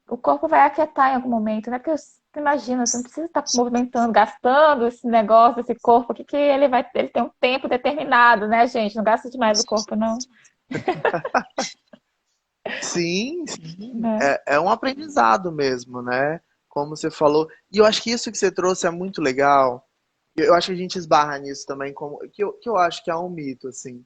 [SPEAKER 1] O corpo vai aquietar em algum momento, né? Porque imagina, você não precisa estar movimentando, gastando esse negócio, esse corpo, que ele vai. Ele tem um tempo determinado, né, gente? Não gasta demais o corpo, não.
[SPEAKER 2] Sim, sim,
[SPEAKER 1] Né?
[SPEAKER 2] é um aprendizado mesmo, né? Como você falou. E eu acho que isso que você trouxe é muito legal. Eu acho que a gente esbarra nisso também, que eu acho que é um mito, assim.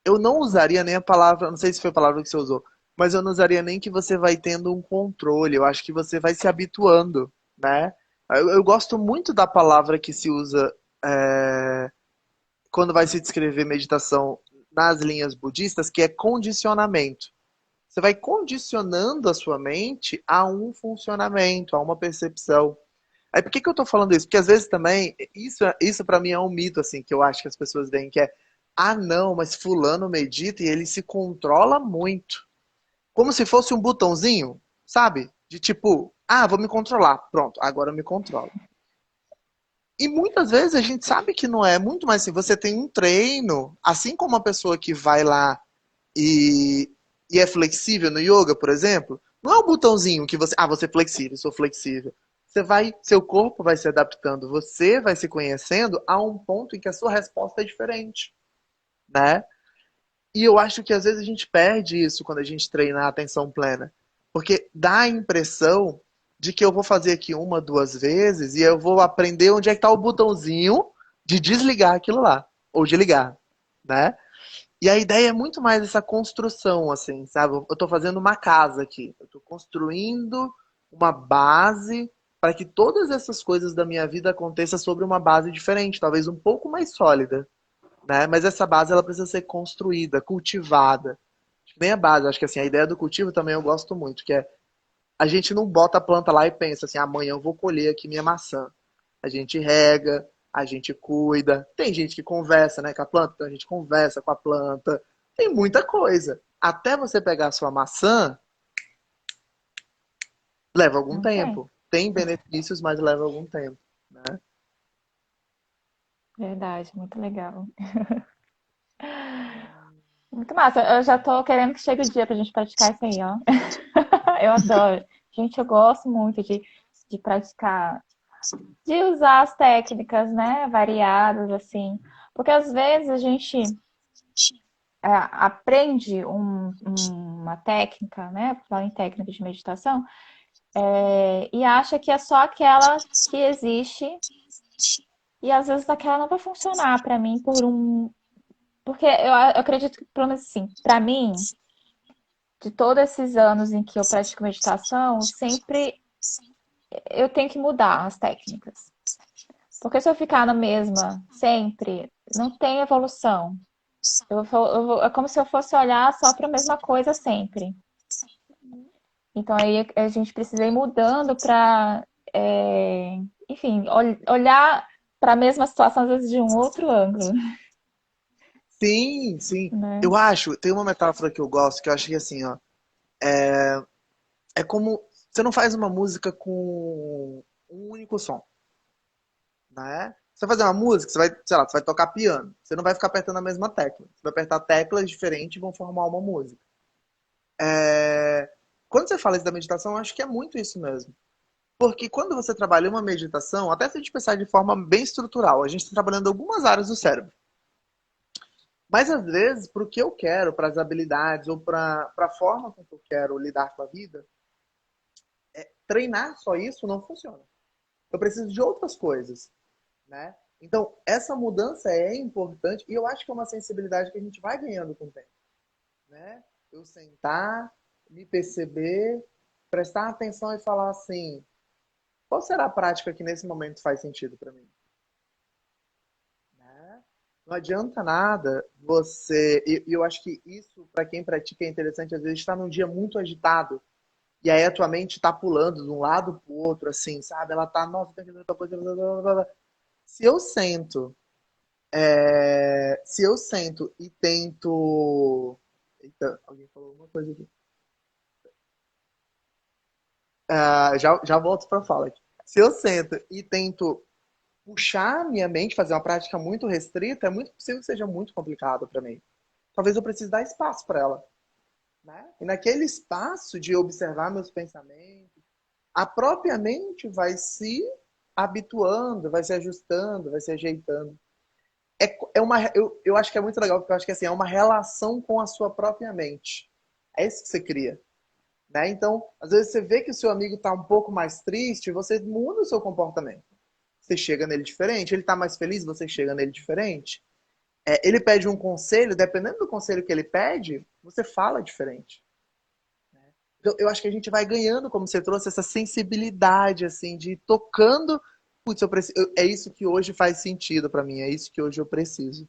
[SPEAKER 2] Eu não usaria nem a palavra, não sei se foi a palavra que você usou, mas eu não usaria nem que você vai tendo um controle. Eu acho que você vai se habituando, né? Eu gosto muito da palavra que se usa quando vai se descrever meditação nas linhas budistas, que é condicionamento. Você vai condicionando a sua mente a um funcionamento, a uma percepção. Aí por que eu tô falando isso? Porque às vezes também, isso para mim é um mito, assim, que eu acho que as pessoas veem, que é, não, mas fulano medita e ele se controla muito. Como se fosse um botãozinho, sabe? De tipo, vou me controlar. Pronto, agora eu me controlo. E muitas vezes a gente sabe que não é muito mais assim. Você tem um treino, assim como uma pessoa que vai lá e, e é flexível no yoga, por exemplo, não é um botãozinho que você é flexível, sou flexível. Seu corpo vai se adaptando, você vai se conhecendo a um ponto em que a sua resposta é diferente, né? E eu acho que às vezes a gente perde isso quando a gente treina a atenção plena, porque dá a impressão de que eu vou fazer aqui uma, duas vezes e eu vou aprender onde é que está o botãozinho de desligar aquilo lá, ou de ligar, né? E a ideia é muito mais essa construção, assim, sabe? Eu estou fazendo uma casa aqui. Eu estou construindo uma base para que todas essas coisas da minha vida aconteçam sobre uma base diferente, talvez um pouco mais sólida, né? Mas essa base ela precisa ser construída, cultivada. Acho que nem a base, acho que assim, a ideia do cultivo também eu gosto muito, que é a gente não bota a planta lá e pensa assim, amanhã eu vou colher aqui minha maçã. A gente rega, a gente cuida. Tem gente que conversa, né, com a planta, então a gente conversa com a planta. Tem muita coisa. Até você pegar a sua maçã, leva algum
[SPEAKER 1] Não tem.
[SPEAKER 2] tempo. Tem benefícios, mas leva algum tempo, né?
[SPEAKER 1] Verdade, muito legal. Muito massa. Eu já tô querendo que chegue o dia pra gente praticar isso aí, ó. Eu adoro. Gente, eu gosto muito de praticar, de usar as técnicas, né, variadas, assim. Porque às vezes a gente aprende uma técnica, né, por falar em técnica de meditação, e acha que é só aquela que existe, e às vezes aquela não vai funcionar pra mim porque eu acredito que, pelo menos assim, pra mim, de todos esses anos em que eu pratico meditação, sempre eu tenho que mudar as técnicas. Porque se eu ficar na mesma sempre, não tem evolução. É como se eu fosse olhar só para a mesma coisa sempre. Então aí a gente precisa ir mudando para é, enfim, olhar para a mesma situação às vezes de um outro ângulo,
[SPEAKER 2] Sim, sim.
[SPEAKER 1] né?
[SPEAKER 2] Eu acho, tem uma metáfora que eu gosto, que eu acho que assim, ó, é como você não faz uma música com um único som, né? Você vai fazer uma música, você vai, sei lá, você vai tocar piano. Você não vai ficar apertando a mesma tecla. Você vai apertar teclas diferentes e vão formar uma música. Quando você fala isso da meditação, eu acho que é muito isso mesmo. Porque quando você trabalha uma meditação, até se a gente pensar de forma bem estrutural, a gente está trabalhando algumas áreas do cérebro. Mas às vezes, para o que eu quero, para as habilidades ou para a forma com que eu quero lidar com a vida, treinar só isso não funciona. Eu preciso de outras coisas, né? Então, essa mudança é importante e eu acho que é uma sensibilidade que a gente vai ganhando com o tempo, né? Eu sentar, me perceber, prestar atenção e falar assim, qual será a prática que nesse momento faz sentido para mim? Né? Não adianta nada você. E eu acho que isso, para quem pratica, é interessante. Às vezes está num dia muito agitado. E aí a tua mente está pulando de um lado para o outro, assim, sabe? Ela tá, nossa, tem que fazer outra coisa. Blá, blá, blá, blá. Se eu sento, se eu sento e tento. Eita, alguém falou uma coisa aqui. Já volto para a fala aqui. Se eu sento e tento puxar minha mente, fazer uma prática muito restrita, é muito possível que seja muito complicado para mim. Talvez eu precise dar espaço para ela, né? E naquele espaço de observar meus pensamentos, a própria mente vai se habituando, vai se ajustando, vai se ajeitando. Eu acho que é muito legal, porque eu acho que assim, é uma relação com a sua própria mente. É isso que você cria. Né? Então, às vezes você vê que o seu amigo está um pouco mais triste, você muda o seu comportamento. Você chega nele diferente. Ele está mais feliz, você chega nele diferente. Ele pede um conselho, dependendo do conselho que ele pede, você fala diferente. Então, eu acho que a gente vai ganhando, como você trouxe, essa sensibilidade, assim, de ir tocando. Putz, é isso que hoje faz sentido para mim, é isso que hoje eu preciso.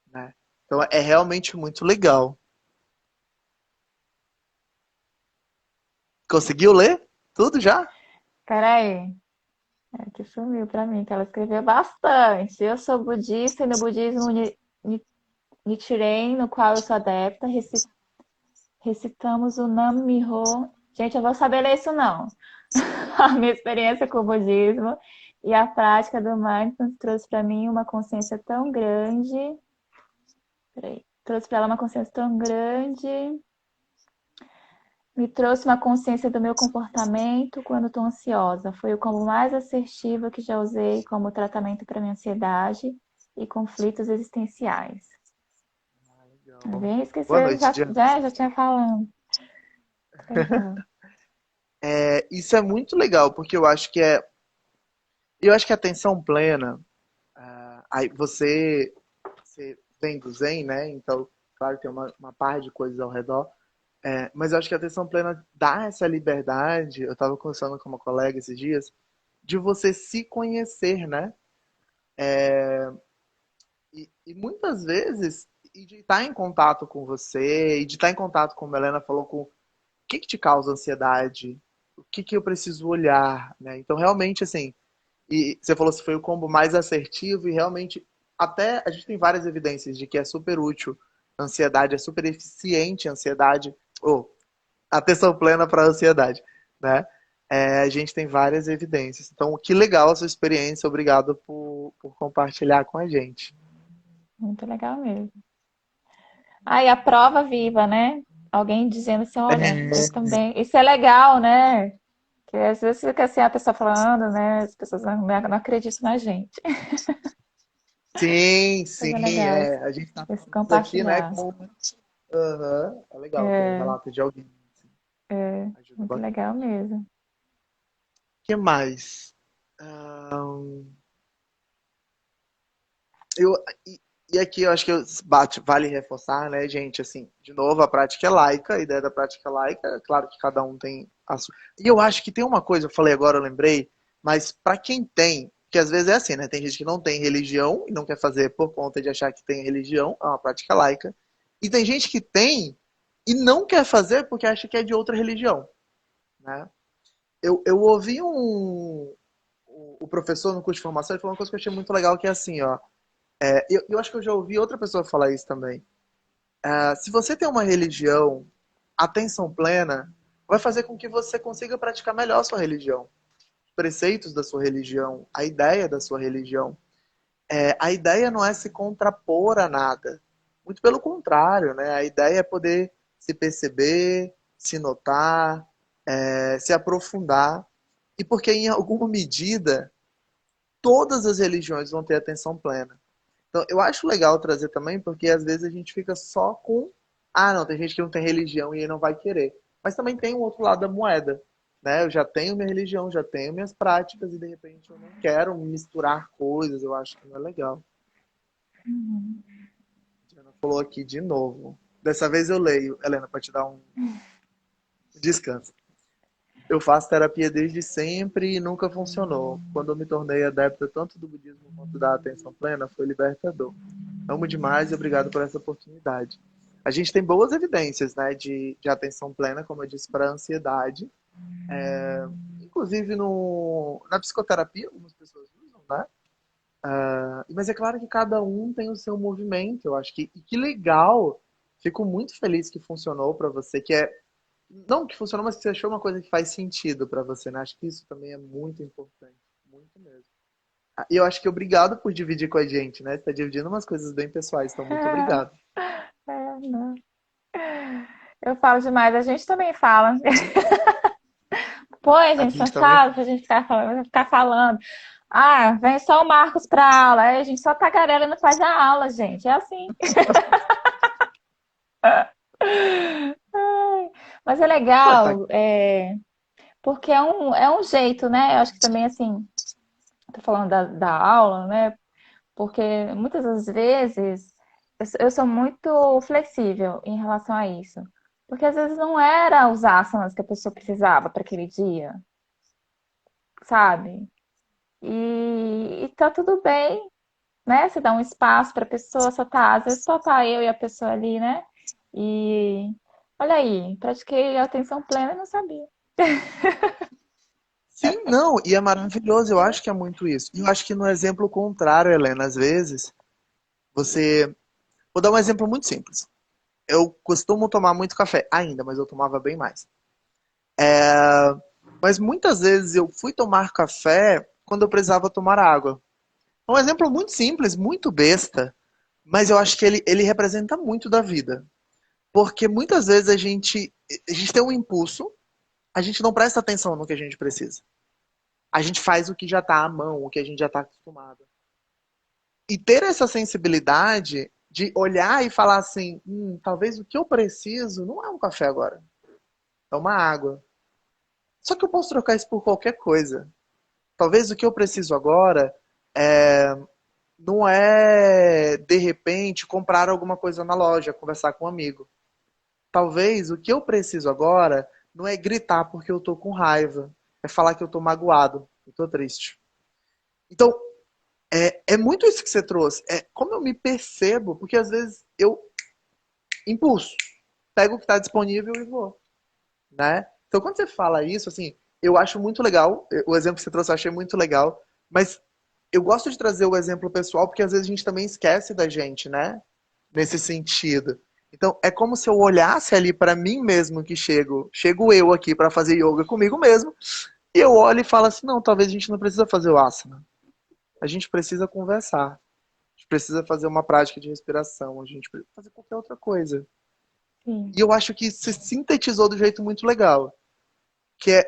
[SPEAKER 2] Né? Então, é realmente muito legal. Conseguiu ler tudo já?
[SPEAKER 1] Peraí, é que sumiu pra mim, que ela escreveu bastante. Eu sou budista e no budismo Nichiren, no qual eu sou adepta, recitamos o Nam Myoho. Gente, eu vou saber ler isso não. A minha experiência com o budismo e a prática do mindfulness trouxe para mim uma consciência tão grande. Peraí, trouxe para ela uma consciência tão grande. Me trouxe uma consciência do meu comportamento quando estou ansiosa. Foi o combo mais assertivo que já usei como tratamento para minha ansiedade e conflitos existenciais.
[SPEAKER 2] Legal.
[SPEAKER 1] Bem,
[SPEAKER 2] Boa
[SPEAKER 1] esqueci,
[SPEAKER 2] noite, Diana.
[SPEAKER 1] já tinha falado. Legal.
[SPEAKER 2] Isso é muito legal, porque eu acho que a atenção plena, aí você vem do Zen, né? Então, claro, tem uma par de coisas ao redor. Mas eu acho que a atenção plena dá essa liberdade. Eu estava conversando com uma colega esses dias, de você se conhecer, né? E muitas vezes, e de estar em contato com você, e de estar em contato, como a Helena falou, com o que te causa ansiedade, o que eu preciso olhar, né? Então, realmente, assim, e você falou se foi o combo mais assertivo, e realmente, até a gente tem várias evidências de que é super útil a ansiedade, é super eficiente a ansiedade, ou atenção plena para a ansiedade, né? A gente tem várias evidências. Então, que legal a sua experiência, obrigado por compartilhar com a gente.
[SPEAKER 1] Muito legal mesmo. Ah, e a prova viva, né? Alguém dizendo assim, olha, eu também. Isso é legal, né? Que às vezes fica assim a pessoa falando, né? As pessoas não acreditam na gente.
[SPEAKER 2] Sim,
[SPEAKER 1] Coisa
[SPEAKER 2] sim,
[SPEAKER 1] legal
[SPEAKER 2] a gente está
[SPEAKER 1] esse
[SPEAKER 2] falando isso aqui, né?
[SPEAKER 1] compartilhar.
[SPEAKER 2] Como... Uhum, é legal ter um
[SPEAKER 1] É,
[SPEAKER 2] relato de alguém. Assim,
[SPEAKER 1] é
[SPEAKER 2] ajuda
[SPEAKER 1] muito
[SPEAKER 2] bastante.
[SPEAKER 1] legal mesmo.
[SPEAKER 2] O que mais? Ahn, eu, e, e aqui eu acho que vale reforçar, né, gente? Assim, de novo, a prática é laica, a ideia da prática é laica, é claro que cada um tem a sua. E eu acho que tem uma coisa, eu falei agora, eu lembrei, mas para quem tem, que às vezes é assim, né? Tem gente que não tem religião e não quer fazer por conta de achar que tem religião, é uma prática laica. E tem gente que tem e não quer fazer porque acha que é de outra religião, né? eu ouvi o professor no curso de formação, ele falou uma coisa que eu achei muito legal, que é assim, ó. Eu acho que eu já ouvi outra pessoa falar isso também. Se você tem uma religião, atenção plena, vai fazer com que você consiga praticar melhor a sua religião. Os preceitos da sua religião, a ideia da sua religião. A ideia não é se contrapor a nada. Muito pelo contrário, né? A ideia é poder se perceber, se notar, se aprofundar. E porque, em alguma medida, todas as religiões vão ter atenção plena. Então, eu acho legal trazer também, porque às vezes a gente fica só com. Ah, não, tem gente que não tem religião e aí não vai querer. Mas também tem o outro lado da moeda. Né? Eu já tenho minha religião, já tenho minhas práticas e de repente eu não quero misturar coisas, eu acho que não é legal.
[SPEAKER 1] Uhum.
[SPEAKER 2] A Diana falou aqui de novo. Dessa vez eu leio, Helena, para te dar um descanso. Eu faço terapia desde sempre e nunca funcionou. Quando eu me tornei adepta tanto do budismo quanto da atenção plena, foi libertador. Amo demais e obrigado por essa oportunidade. A gente tem boas evidências, né, de atenção plena, como eu disse, para a ansiedade. Inclusive na psicoterapia, algumas pessoas usam, né? Mas é claro que cada um tem o seu movimento. Eu acho que, e que legal. Fico muito feliz que funcionou para você, que é não que funcionou, mas que você achou uma coisa que faz sentido para você, né? Acho que isso também é muito importante, muito mesmo. E eu acho que obrigado por dividir com a gente, né? Você tá dividindo umas coisas bem pessoais, então muito obrigado.
[SPEAKER 1] Não. Eu falo demais, a gente também fala. Pô, a
[SPEAKER 2] A
[SPEAKER 1] gente
[SPEAKER 2] gente também
[SPEAKER 1] cansado
[SPEAKER 2] fala.
[SPEAKER 1] pra gente ficar falando. Ah, vem só o Marcos pra aula. Aí a gente só tagarela e não faz a aula, gente. É assim. Mas é
[SPEAKER 2] Pô, tá.
[SPEAKER 1] legal, porque é um jeito, né? Eu acho que também, assim, tô falando da aula, né? Porque muitas das vezes eu sou muito flexível em relação a isso. Porque às vezes não era os asanas que a pessoa precisava para aquele dia, sabe? E tá tudo bem, né? Você dá um espaço para a pessoa, só tá, às vezes só tá eu e a pessoa ali, né? E olha aí, pratiquei atenção plena e não sabia.
[SPEAKER 2] Sim, não, e é maravilhoso, eu acho que é muito isso. E eu acho que no exemplo contrário, Helena, às vezes, você. Vou dar um exemplo muito simples. Eu costumo tomar muito café, ainda, mas eu tomava bem mais. Mas muitas vezes eu fui tomar café quando eu precisava tomar água. É um exemplo muito simples, muito besta, mas eu acho que ele representa muito da vida. Porque muitas vezes a gente tem um impulso, a gente não presta atenção no que a gente precisa. A gente faz o que já está à mão, o que a gente já está acostumado. E ter essa sensibilidade de olhar e falar assim, talvez o que eu preciso não é um café agora, é uma água. Só que eu posso trocar isso por qualquer coisa. Talvez o que eu preciso agora é, não é, de repente, comprar alguma coisa na loja, conversar com um amigo. Talvez o que eu preciso agora não é gritar porque eu tô com raiva, é falar que eu tô magoado, eu tô triste. Então, é muito isso que você trouxe. É como eu me percebo, porque às vezes eu impulso, pego o que está disponível e vou, né? Então, quando você fala isso, assim, eu acho muito legal. O exemplo que você trouxe eu achei muito legal, mas eu gosto de trazer o exemplo pessoal porque às vezes a gente também esquece da gente, né? Nesse sentido. Então, é como se eu olhasse ali para mim mesmo que chego eu aqui para fazer yoga comigo mesmo, e eu olho e falo assim: não, talvez a gente não precisa fazer o asana. A gente precisa conversar. A gente precisa fazer uma prática de respiração. A gente precisa fazer qualquer outra coisa.
[SPEAKER 1] Sim.
[SPEAKER 2] E eu acho que se sintetizou do jeito muito legal. Que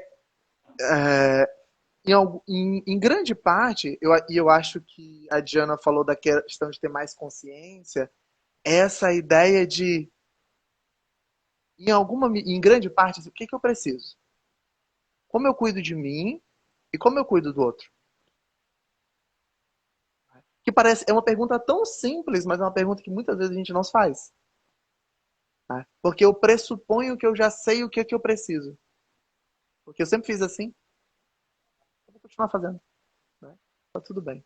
[SPEAKER 2] em grande parte, eu acho que a Diana falou da questão de ter mais consciência, essa ideia de, em grande parte, o que, que eu preciso? Como eu cuido de mim e como eu cuido do outro? Que parece, é uma pergunta tão simples, mas é uma pergunta que muitas vezes a gente não se faz. Né? Porque eu pressuponho que eu já sei o que, é que eu preciso. Porque eu sempre fiz assim, eu vou continuar fazendo. Né? Tá tudo bem.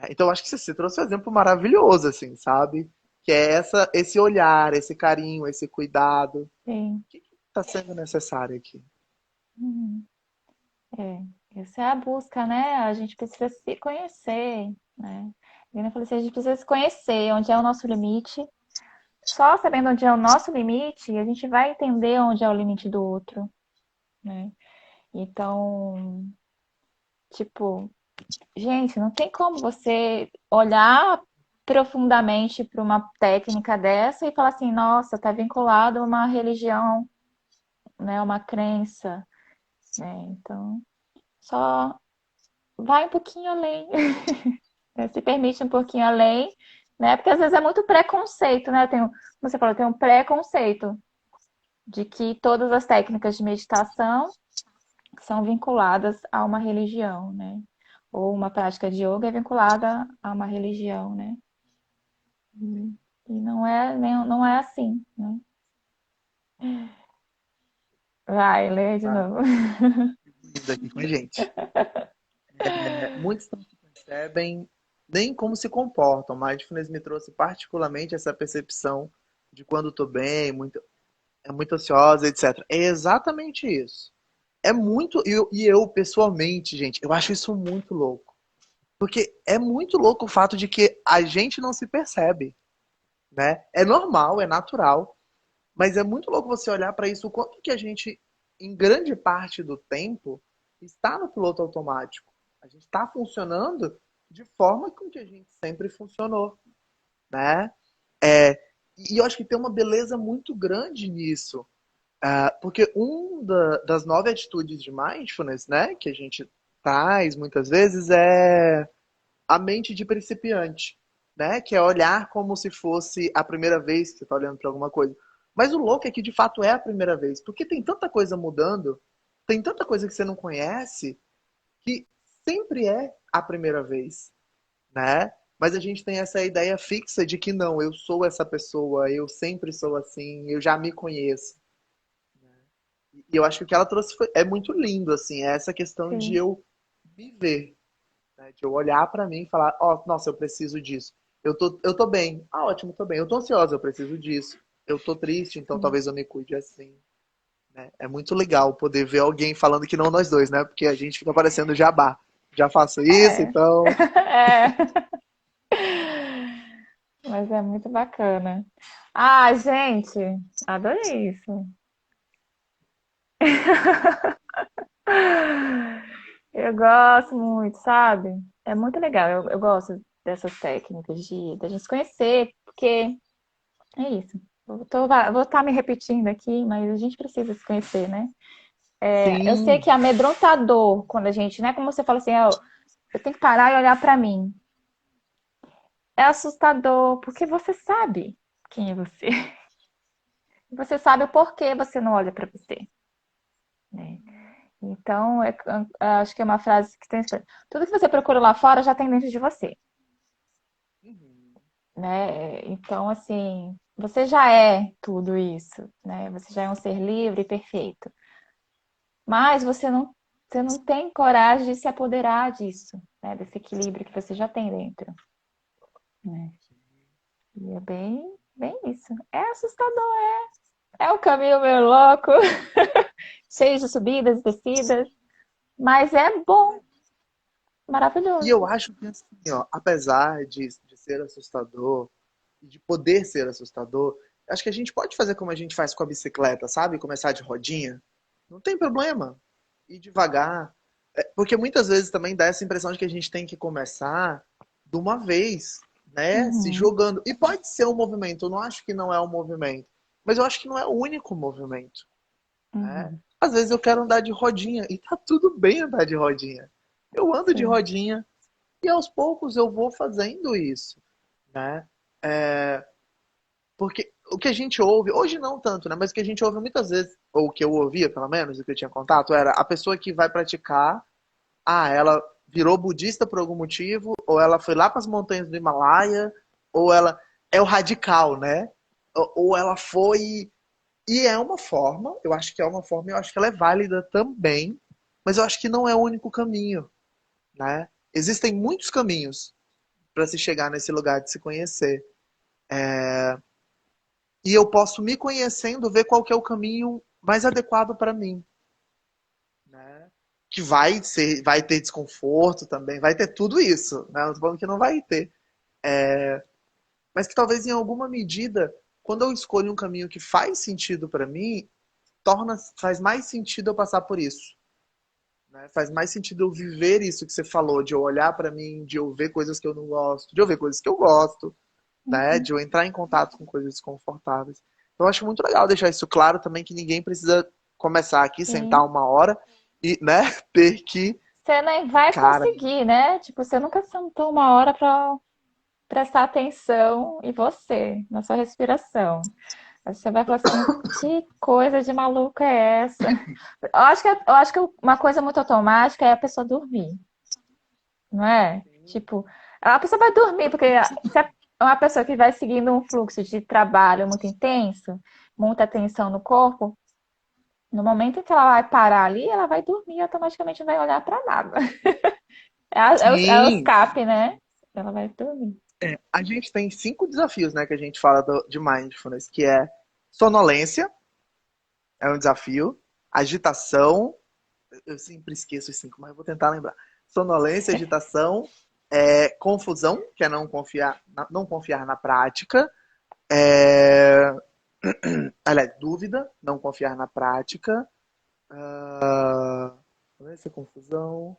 [SPEAKER 2] Então, eu acho que você trouxe um exemplo maravilhoso, assim, sabe? Que é esse olhar, esse carinho, esse cuidado.
[SPEAKER 1] Sim.
[SPEAKER 2] O que está sendo necessário aqui?
[SPEAKER 1] Uhum. Essa é a busca, né? A gente precisa se conhecer, né? Eu falei assim, a gente precisa se conhecer, onde é o nosso limite. Só sabendo onde é o nosso limite, a gente vai entender onde é o limite do outro, né? Então, tipo, gente, não tem como você olhar profundamente para uma técnica dessa e falar assim, nossa, tá vinculado a uma religião, né? Uma crença, né? Então, só vai um pouquinho além, né? Se permite um pouquinho além, né? Porque às vezes é muito preconceito, né? Como você falou, tem um preconceito de que todas as técnicas de meditação são vinculadas a uma religião, né? Ou uma prática de yoga é vinculada a uma religião, né? E não é assim, né? Vai, lê de
[SPEAKER 2] Tá?
[SPEAKER 1] novo.
[SPEAKER 2] Isso aqui com a gente. Muitos não se percebem nem como se comportam. Mindfulness me trouxe particularmente essa percepção de quando estou bem, é muito ansiosa, etc. É exatamente isso. É muito. E eu, pessoalmente, gente, eu acho isso muito louco. Porque é muito louco o fato de que a gente não se percebe, né? É normal, é natural, mas é muito louco você olhar para isso, o quanto que a gente, em grande parte do tempo, está no piloto automático. A gente está funcionando de forma com que a gente sempre funcionou, né? É, e eu acho que tem uma beleza muito grande nisso. Porque das 9 atitudes de mindfulness, né, que a gente traz muitas vezes é a mente de principiante, né, que é olhar como se fosse a primeira vez que você está olhando para alguma coisa. Mas o louco é que de fato é a primeira vez, porque tem tanta coisa mudando, tem tanta coisa que você não conhece, que sempre é a primeira vez, né? Mas a gente tem essa ideia fixa de que não, eu sou essa pessoa, eu sempre sou assim, eu já me conheço. E eu acho que o que ela trouxe é muito lindo, assim, é essa questão de
[SPEAKER 1] Sim.
[SPEAKER 2] eu viver, né? De eu olhar pra mim e falar, ó, oh, nossa, eu preciso disso. Eu tô bem. Ah, ótimo, tô bem. Eu tô ansiosa, eu preciso disso. Eu tô triste, então
[SPEAKER 1] Sim.
[SPEAKER 2] talvez eu me cuide assim, né? É muito legal poder ver alguém falando que não nós dois, né? Porque a gente fica parecendo jabá. Já faço isso,
[SPEAKER 1] É.
[SPEAKER 2] então.
[SPEAKER 1] É. Mas é muito bacana. Ah, gente, adorei isso. Eu gosto muito, sabe? É muito legal. Eu gosto dessas técnicas da gente se conhecer, porque é isso. Vou estar me repetindo aqui, mas a gente precisa se conhecer, né? Eu sei que
[SPEAKER 2] Sim.
[SPEAKER 1] é amedrontador quando a gente, né? Como você fala assim, eu tenho que parar e olhar pra mim. É assustador, porque você sabe quem é você. Você sabe o porquê você não olha pra você, né? Então, acho que é uma frase que tem. Tudo que você procura lá fora já tem dentro de você,
[SPEAKER 2] Uhum.
[SPEAKER 1] né? Então, assim, você já é tudo isso, né? Você já é um ser livre e perfeito. Mas você não tem coragem de se apoderar disso, né? Desse equilíbrio que você já tem dentro, né? E é bem isso. É assustador, é um caminho meio louco, cheio de subidas e descidas, mas é bom,
[SPEAKER 2] E eu
[SPEAKER 1] maravilhoso.
[SPEAKER 2] acho que, assim, ó, apesar de ser assustador, e de poder ser assustador, acho que a gente pode fazer como a gente faz com a bicicleta, sabe? Começar de rodinha. Não tem problema. Ir devagar. Porque muitas vezes também dá essa impressão de que a gente tem que começar de uma vez, né? Se
[SPEAKER 1] Uhum,
[SPEAKER 2] jogando. E pode ser um movimento. Eu não acho que não é um movimento. Mas eu acho que não é o único movimento, né?
[SPEAKER 1] uhum,
[SPEAKER 2] Às vezes eu quero andar de rodinha. E tá tudo bem andar de rodinha. Eu ando de
[SPEAKER 1] sim.
[SPEAKER 2] rodinha. E aos poucos eu vou fazendo isso, né? Porque o que a gente ouve, hoje não tanto, né? Mas o que a gente ouve muitas vezes, ou o que eu ouvia pelo menos, o que eu tinha contato, era a pessoa que vai praticar, ela virou budista por algum motivo, ou ela foi lá para as montanhas do Himalaia, ou ela é o radical, né? Ou ela foi. E é uma forma, eu acho que é uma forma, eu acho que ela é válida também, mas eu acho que não é o único caminho, né? Existem muitos caminhos para se chegar nesse lugar de se conhecer. E eu posso, me conhecendo, ver qual que é o caminho mais adequado para mim, né? que vai ter desconforto também, vai ter tudo isso, né? Não tô falando que não vai ter. Mas que talvez em alguma medida, quando eu escolho um caminho que faz sentido para mim, faz mais sentido eu passar por isso. Né? Faz mais sentido eu viver isso que você falou, de eu olhar para mim, de eu ver coisas que eu não gosto, de eu ver coisas que eu gosto, né?
[SPEAKER 1] Uhum.
[SPEAKER 2] De eu entrar em contato com coisas desconfortáveis. Então, eu acho muito legal deixar isso claro também, que ninguém precisa começar aqui, sentar
[SPEAKER 1] Sim.
[SPEAKER 2] uma hora e, né, ter que,
[SPEAKER 1] Você nem vai
[SPEAKER 2] cara,
[SPEAKER 1] conseguir, né? Tipo, você nunca sentou uma hora para prestar atenção em você, na sua respiração. Aí você vai falar assim, que coisa de maluca é essa? Eu acho que uma coisa muito automática é a pessoa dormir, não é? Tipo, a pessoa vai dormir, porque se é uma pessoa que vai seguindo um fluxo de trabalho muito intenso, muita tensão no corpo, no momento em que ela vai parar ali, ela vai dormir, automaticamente não vai olhar para nada. É o
[SPEAKER 2] sim,
[SPEAKER 1] escape, né? Ela vai dormir.
[SPEAKER 2] a gente tem 5 desafios, né, que a gente fala de mindfulness, que é sonolência, é um desafio, agitação, eu sempre esqueço os 5, mas eu vou tentar lembrar. Sonolência, agitação, confusão, que é não confiar na prática, é, aliás, dúvida, não confiar na prática, sonolência, confusão,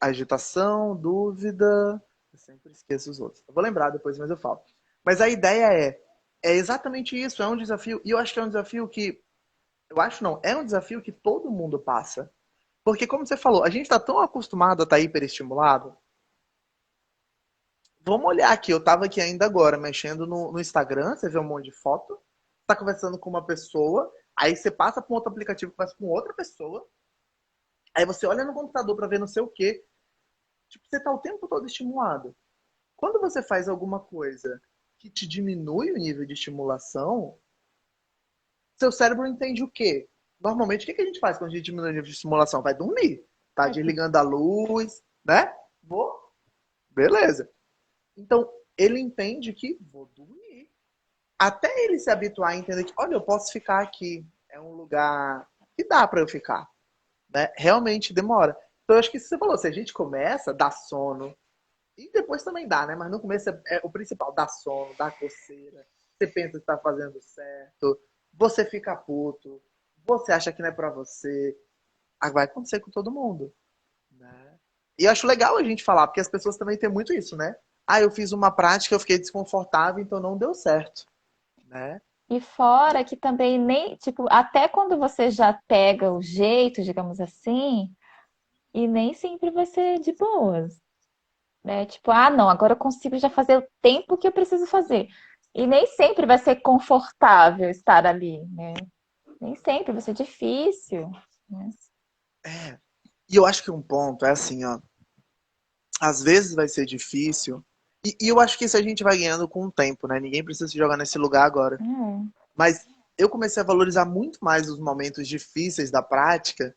[SPEAKER 2] agitação, dúvida, eu sempre esqueço os outros. Eu vou lembrar depois, mas eu falo. Mas a ideia é exatamente isso, é um desafio, e eu acho que é um desafio que, eu acho não, é um desafio que todo mundo passa. Porque, como você falou, a gente está tão acostumado a estar hiperestimulado. Vamos olhar aqui, eu estava aqui ainda agora, mexendo no Instagram, você vê um monte de foto, está conversando com uma pessoa, aí você passa para um outro aplicativo, conversa com outra pessoa, aí você olha no computador para ver não sei o quê. Tipo, você está o tempo todo estimulado. Quando você faz alguma coisa que te diminui o nível de estimulação, seu cérebro entende o quê? Normalmente, o que a gente faz quando a gente diminui o nível de estimulação? Vai dormir. Tá desligando a luz, né? Vou. Beleza. Então, ele entende que vou dormir. Até ele se habituar a entender que, olha, eu posso ficar aqui. É um lugar que dá para eu ficar. Né? Realmente demora. Então, eu acho que isso que você falou, se a gente começa, dá sono. E depois também dá, né? Mas no começo é o principal, dá sono, dá coceira. Você pensa que está fazendo certo. Você fica puto. Você acha que não é para você. Aí vai acontecer com todo mundo. Né? E eu acho legal a gente falar, porque as pessoas também têm muito isso, né? Ah, eu fiz uma prática, eu fiquei desconfortável, então não deu certo, né?
[SPEAKER 1] E fora que também nem, tipo, até quando você já pega o jeito, digamos assim, e nem sempre vai ser de boas, né? Tipo, ah, não, agora eu consigo já fazer o tempo que eu preciso fazer. E nem sempre vai ser confortável estar ali, né? Nem sempre vai ser difícil, né?
[SPEAKER 2] E eu acho que um ponto é assim, ó, às vezes vai ser difícil, e eu acho que isso a gente vai ganhando com o tempo, né? Ninguém precisa se jogar nesse lugar agora.
[SPEAKER 1] É.
[SPEAKER 2] Mas eu comecei a valorizar muito mais os momentos difíceis da prática,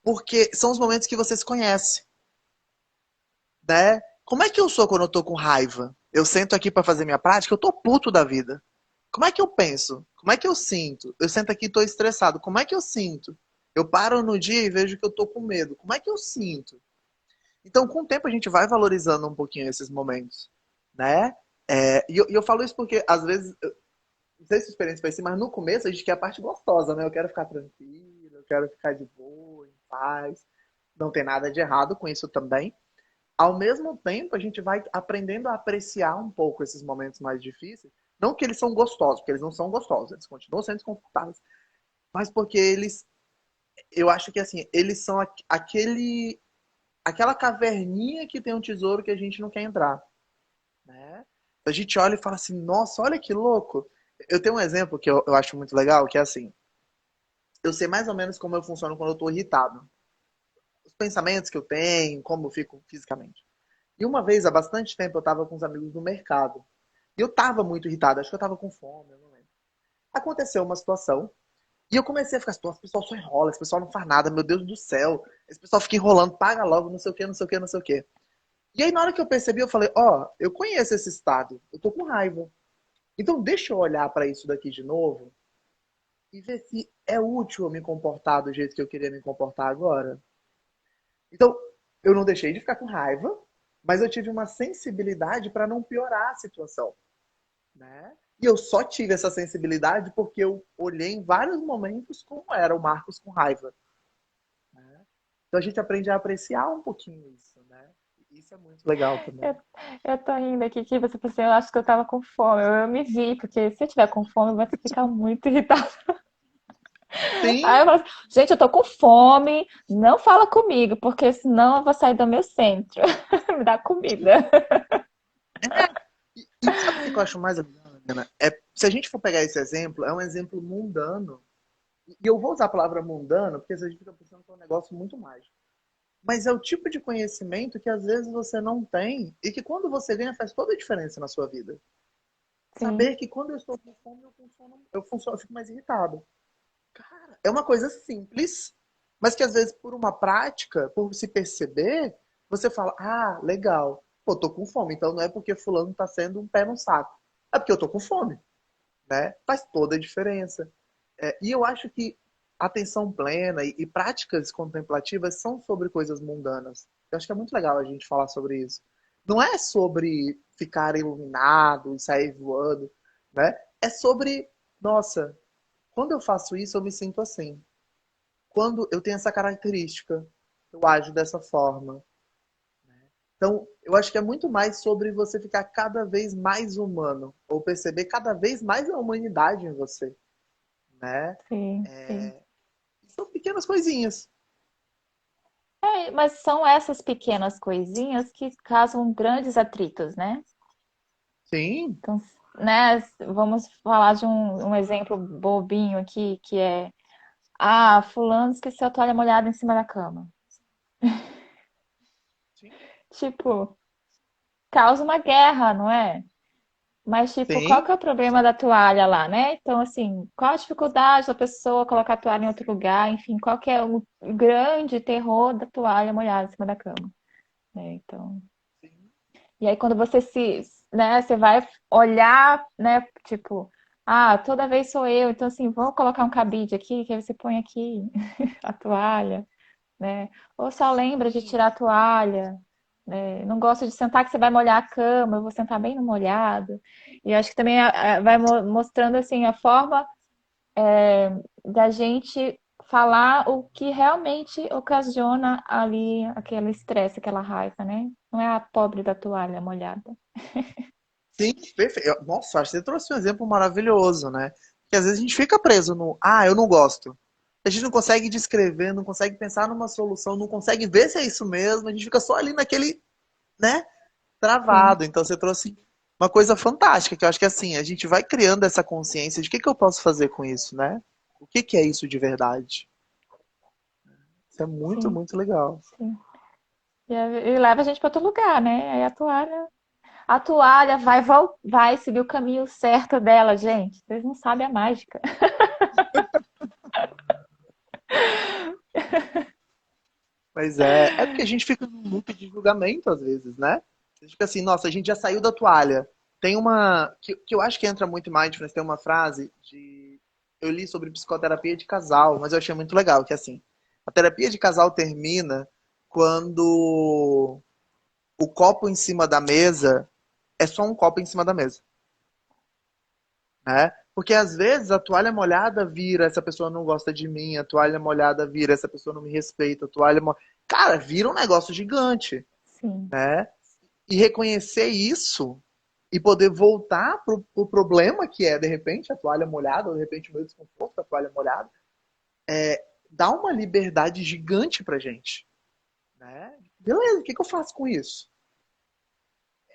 [SPEAKER 2] porque são os momentos que você se conhece, né? Como é que eu sou quando eu tô com raiva? Eu sento aqui para fazer minha prática, eu tô puto da vida. Como é que eu penso? Como é que eu sinto? Eu sento aqui e tô estressado. Como é que eu sinto? Eu paro no dia e vejo que eu tô com medo. Como é que eu sinto? Então, com o tempo, a gente vai valorizando um pouquinho esses momentos, né? E eu falo isso porque, às vezes, não sei se a experiência foi assim, mas no começo a gente quer a parte gostosa, né? Eu quero ficar tranquilo, eu quero ficar de boa, em paz. Não tem nada de errado com isso também. Ao mesmo tempo, a gente vai aprendendo a apreciar um pouco esses momentos mais difíceis. Não que eles são gostosos, porque eles não são gostosos, eles continuam sendo desconfortáveis, mas porque eu acho que assim, eles são aquela caverninha que tem um tesouro que a gente não quer entrar, né? A gente olha e fala assim, nossa, olha que louco. Eu tenho um exemplo que eu acho muito legal, que é assim, eu sei mais ou menos como eu funciono quando eu tô irritado. Os pensamentos que eu tenho, como eu fico fisicamente. E uma vez, há bastante tempo, eu estava com uns amigos no mercado. E eu estava muito irritado, acho que eu estava com fome, eu não lembro. Aconteceu uma situação, e eu comecei a ficar, esse pessoal só enrola, esse pessoal não faz nada, meu Deus do céu. Esse pessoal fica enrolando, paga logo, não sei o que, não sei o que, não sei o que. E aí, na hora que eu percebi, eu falei, ó, oh, eu conheço esse estado, eu tô com raiva. Então, deixa eu olhar para isso daqui de novo e ver se é útil eu me comportar do jeito que eu queria me comportar agora. Então, eu não deixei de ficar com raiva, mas eu tive uma sensibilidade para não piorar a situação, né? E eu só tive essa sensibilidade porque eu olhei em vários momentos como era o Marcos com raiva, né? Então a gente aprende a apreciar um pouquinho isso, né? Isso é muito legal também.
[SPEAKER 1] Eu, eu tô rindo aqui que você falou assim, eu acho que eu tava com fome. Eu me vi, porque se eu tiver com fome, eu vou ficar muito irritada. Aí eu
[SPEAKER 2] Sim,
[SPEAKER 1] falo assim, gente, eu tô com fome, não fala comigo, porque senão eu vou sair do meu centro. Me dá comida.
[SPEAKER 2] e sabe o que eu acho mais legal, Ana? É, se a gente for pegar esse exemplo, é um exemplo mundano. E eu vou usar a palavra mundano, porque a gente fica pensando que é um negócio muito mágico. Mas é o tipo de conhecimento que às vezes você não tem e que quando você ganha faz toda a diferença na sua vida.
[SPEAKER 1] Sim,
[SPEAKER 2] Saber que quando eu estou com fome, eu fico mais irritado. Cara, é uma coisa simples, mas que às vezes por uma prática, por se perceber, você fala: "Ah, legal. Pô, tô com fome, então não é porque fulano tá sendo um pé no saco. É porque eu tô com fome", né? Faz toda a diferença. E eu acho que atenção plena e práticas contemplativas são sobre coisas mundanas. Eu acho que é muito legal a gente falar sobre isso. Não é sobre ficar iluminado e sair voando, né? É sobre, nossa, quando eu faço isso, eu me sinto assim. Quando eu tenho essa característica, eu ajo dessa forma. Então, eu acho que é muito mais sobre você ficar cada vez mais humano, ou perceber cada vez mais a humanidade em você, né?
[SPEAKER 1] sim, sim.
[SPEAKER 2] São pequenas coisinhas.
[SPEAKER 1] É, mas são essas pequenas coisinhas que causam grandes atritos, né?
[SPEAKER 2] Sim,
[SPEAKER 1] Então, né, vamos falar de um exemplo bobinho aqui, que é, ah, fulano esqueceu a toalha molhada em cima da cama.
[SPEAKER 2] sim,
[SPEAKER 1] Tipo, causa uma guerra, não é? Mas, tipo, qual
[SPEAKER 2] sim,
[SPEAKER 1] que é o problema da toalha lá, né? Então, assim, qual a dificuldade da pessoa colocar a toalha em outro lugar? Enfim, qual que é o grande terror da toalha molhada em cima da cama, né? Então,
[SPEAKER 2] sim.
[SPEAKER 1] e aí quando você se, né, você vai olhar, né, tipo, ah, toda vez sou eu, então assim, vou colocar um cabide aqui, que aí você põe aqui a toalha, né? Ou só lembra de tirar a toalha, né? Não gosto de sentar que você vai molhar a cama, eu vou sentar bem no molhado. E acho que também vai mostrando assim a forma da gente falar o que realmente ocasiona ali aquele estresse, aquela raiva, né? Não é a pobre da toalha molhada.
[SPEAKER 2] Sim, perfeito. Nossa, acho que você trouxe um exemplo maravilhoso, né? Que às vezes a gente fica preso no, eu não gosto. A gente não consegue descrever, não consegue pensar numa solução, não consegue ver se é isso mesmo, a gente fica só ali naquele, né,
[SPEAKER 1] Sim,
[SPEAKER 2] travado. Então você trouxe uma coisa fantástica, que eu acho que assim, a gente vai criando essa consciência de o que que eu posso fazer com isso, né? O que que é isso de verdade? Isso é muito,
[SPEAKER 1] sim,
[SPEAKER 2] muito legal.
[SPEAKER 1] sim. E leva a gente para outro lugar, né? Aí a toalha vai seguir o caminho certo dela, gente. Vocês não sabem a mágica.
[SPEAKER 2] Mas é porque a gente fica num loop de julgamento às vezes, né? A gente fica assim, nossa, a gente já saiu da toalha. Tem uma que eu acho que entra muito em mindfulness, tem uma frase de eu li sobre psicoterapia de casal, mas eu achei muito legal, que é assim, a terapia de casal termina quando o copo em cima da mesa é só um copo em cima da mesa, né? Porque às vezes a toalha molhada vira, essa pessoa não gosta de mim, a toalha molhada vira, essa pessoa não me respeita, a toalha cara, vira um negócio gigante,
[SPEAKER 1] Sim,
[SPEAKER 2] né? E reconhecer isso e poder voltar pro problema que é, de repente, a toalha molhada, ou de repente o meu desconforto com a toalha molhada, dá uma liberdade gigante pra gente, né? Beleza, o que que eu faço com isso?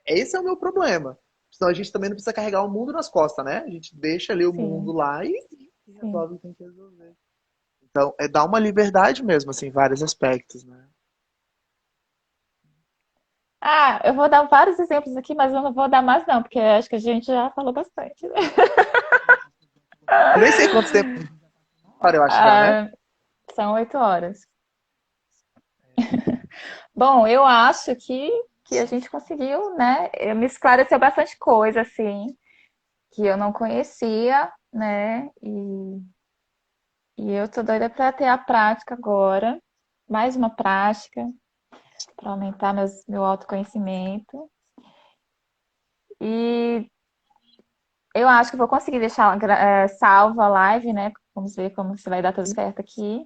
[SPEAKER 2] Esse é o meu problema. Senão a gente também não precisa carregar o mundo nas costas, né? A gente deixa ali o mundo
[SPEAKER 1] sim,
[SPEAKER 2] lá e
[SPEAKER 1] sim.
[SPEAKER 2] resolve o que tem que resolver. Então, é dar uma liberdade mesmo, assim, em vários aspectos, né?
[SPEAKER 1] Ah, eu vou dar vários exemplos aqui, mas eu não vou dar mais não, porque acho que a gente já falou bastante.
[SPEAKER 2] Eu nem sei quanto tempo, hora eu acho já, né?
[SPEAKER 1] Ah, são 8 horas. Bom, eu acho que a gente conseguiu, né? Me esclareceu bastante coisa, assim, que eu não conhecia, né? E eu tô doida para ter a prática agora, mais uma prática, para aumentar meu autoconhecimento. E eu acho que vou conseguir deixar salva a live, né? Vamos ver como se vai dar tudo certo aqui.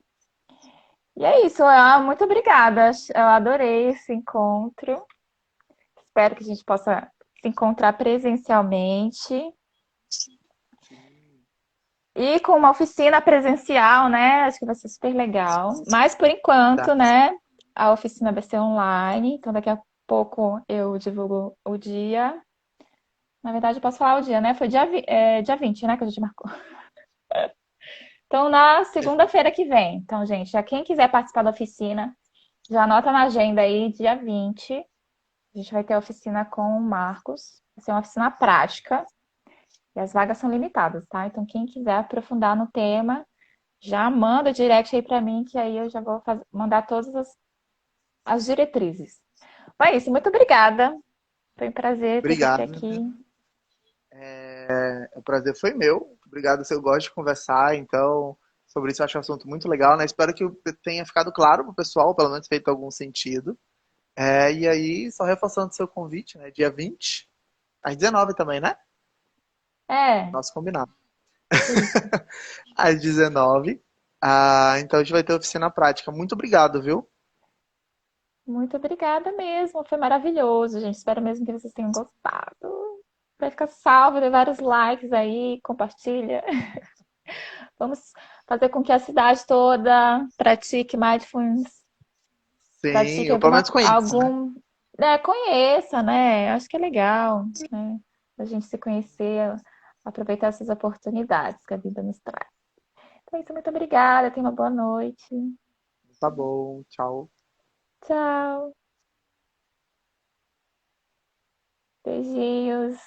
[SPEAKER 1] E é isso, muito obrigada. Eu adorei esse encontro. Espero que a gente possa se encontrar presencialmente. E com uma oficina presencial, né? Acho que vai ser super legal. Mas por
[SPEAKER 2] Tá.
[SPEAKER 1] enquanto, né? A oficina vai ser online. Então daqui a pouco eu divulgo o dia. Na verdade, eu posso falar o dia, né? Foi dia 20, né? Que a gente marcou. Então, na segunda-feira que vem. Então, gente, já quem quiser participar da oficina, já anota na agenda aí, dia 20. A gente vai ter a oficina com o Marcos. Vai ser uma oficina prática. E as vagas são limitadas, tá? Então, quem quiser aprofundar no tema, já manda direct aí pra mim, que aí eu já vou mandar todas as diretrizes. Foi isso, muito obrigada. Foi um prazer ter você
[SPEAKER 2] Obrigado.
[SPEAKER 1] aqui.
[SPEAKER 2] O prazer foi meu. Obrigado, se eu gosto de conversar, então, sobre isso eu acho um assunto muito legal, né? Espero que tenha ficado claro para o pessoal, pelo menos feito algum sentido. E aí, só reforçando seu convite, né? Dia 20 às 19 também, né?
[SPEAKER 1] É,
[SPEAKER 2] Nosso combinado.
[SPEAKER 1] isso.
[SPEAKER 2] Às 19. Então a gente vai ter oficina prática. Muito obrigado, viu?
[SPEAKER 1] Muito obrigada mesmo. Foi maravilhoso, gente. Espero mesmo que vocês tenham gostado. Vai ficar salvo, dê vários likes aí, compartilha. Vamos fazer com que a cidade toda pratique mindfulness,
[SPEAKER 2] Sim,
[SPEAKER 1] pratique
[SPEAKER 2] eu pelo menos conheço, né?
[SPEAKER 1] conheça, né? Acho que é legal, né? A gente se conhecer, aproveitar essas oportunidades que a vida nos traz. Então é isso, muito obrigada, tenha uma boa noite.
[SPEAKER 2] Tá bom, tchau.
[SPEAKER 1] Tchau, beijinhos.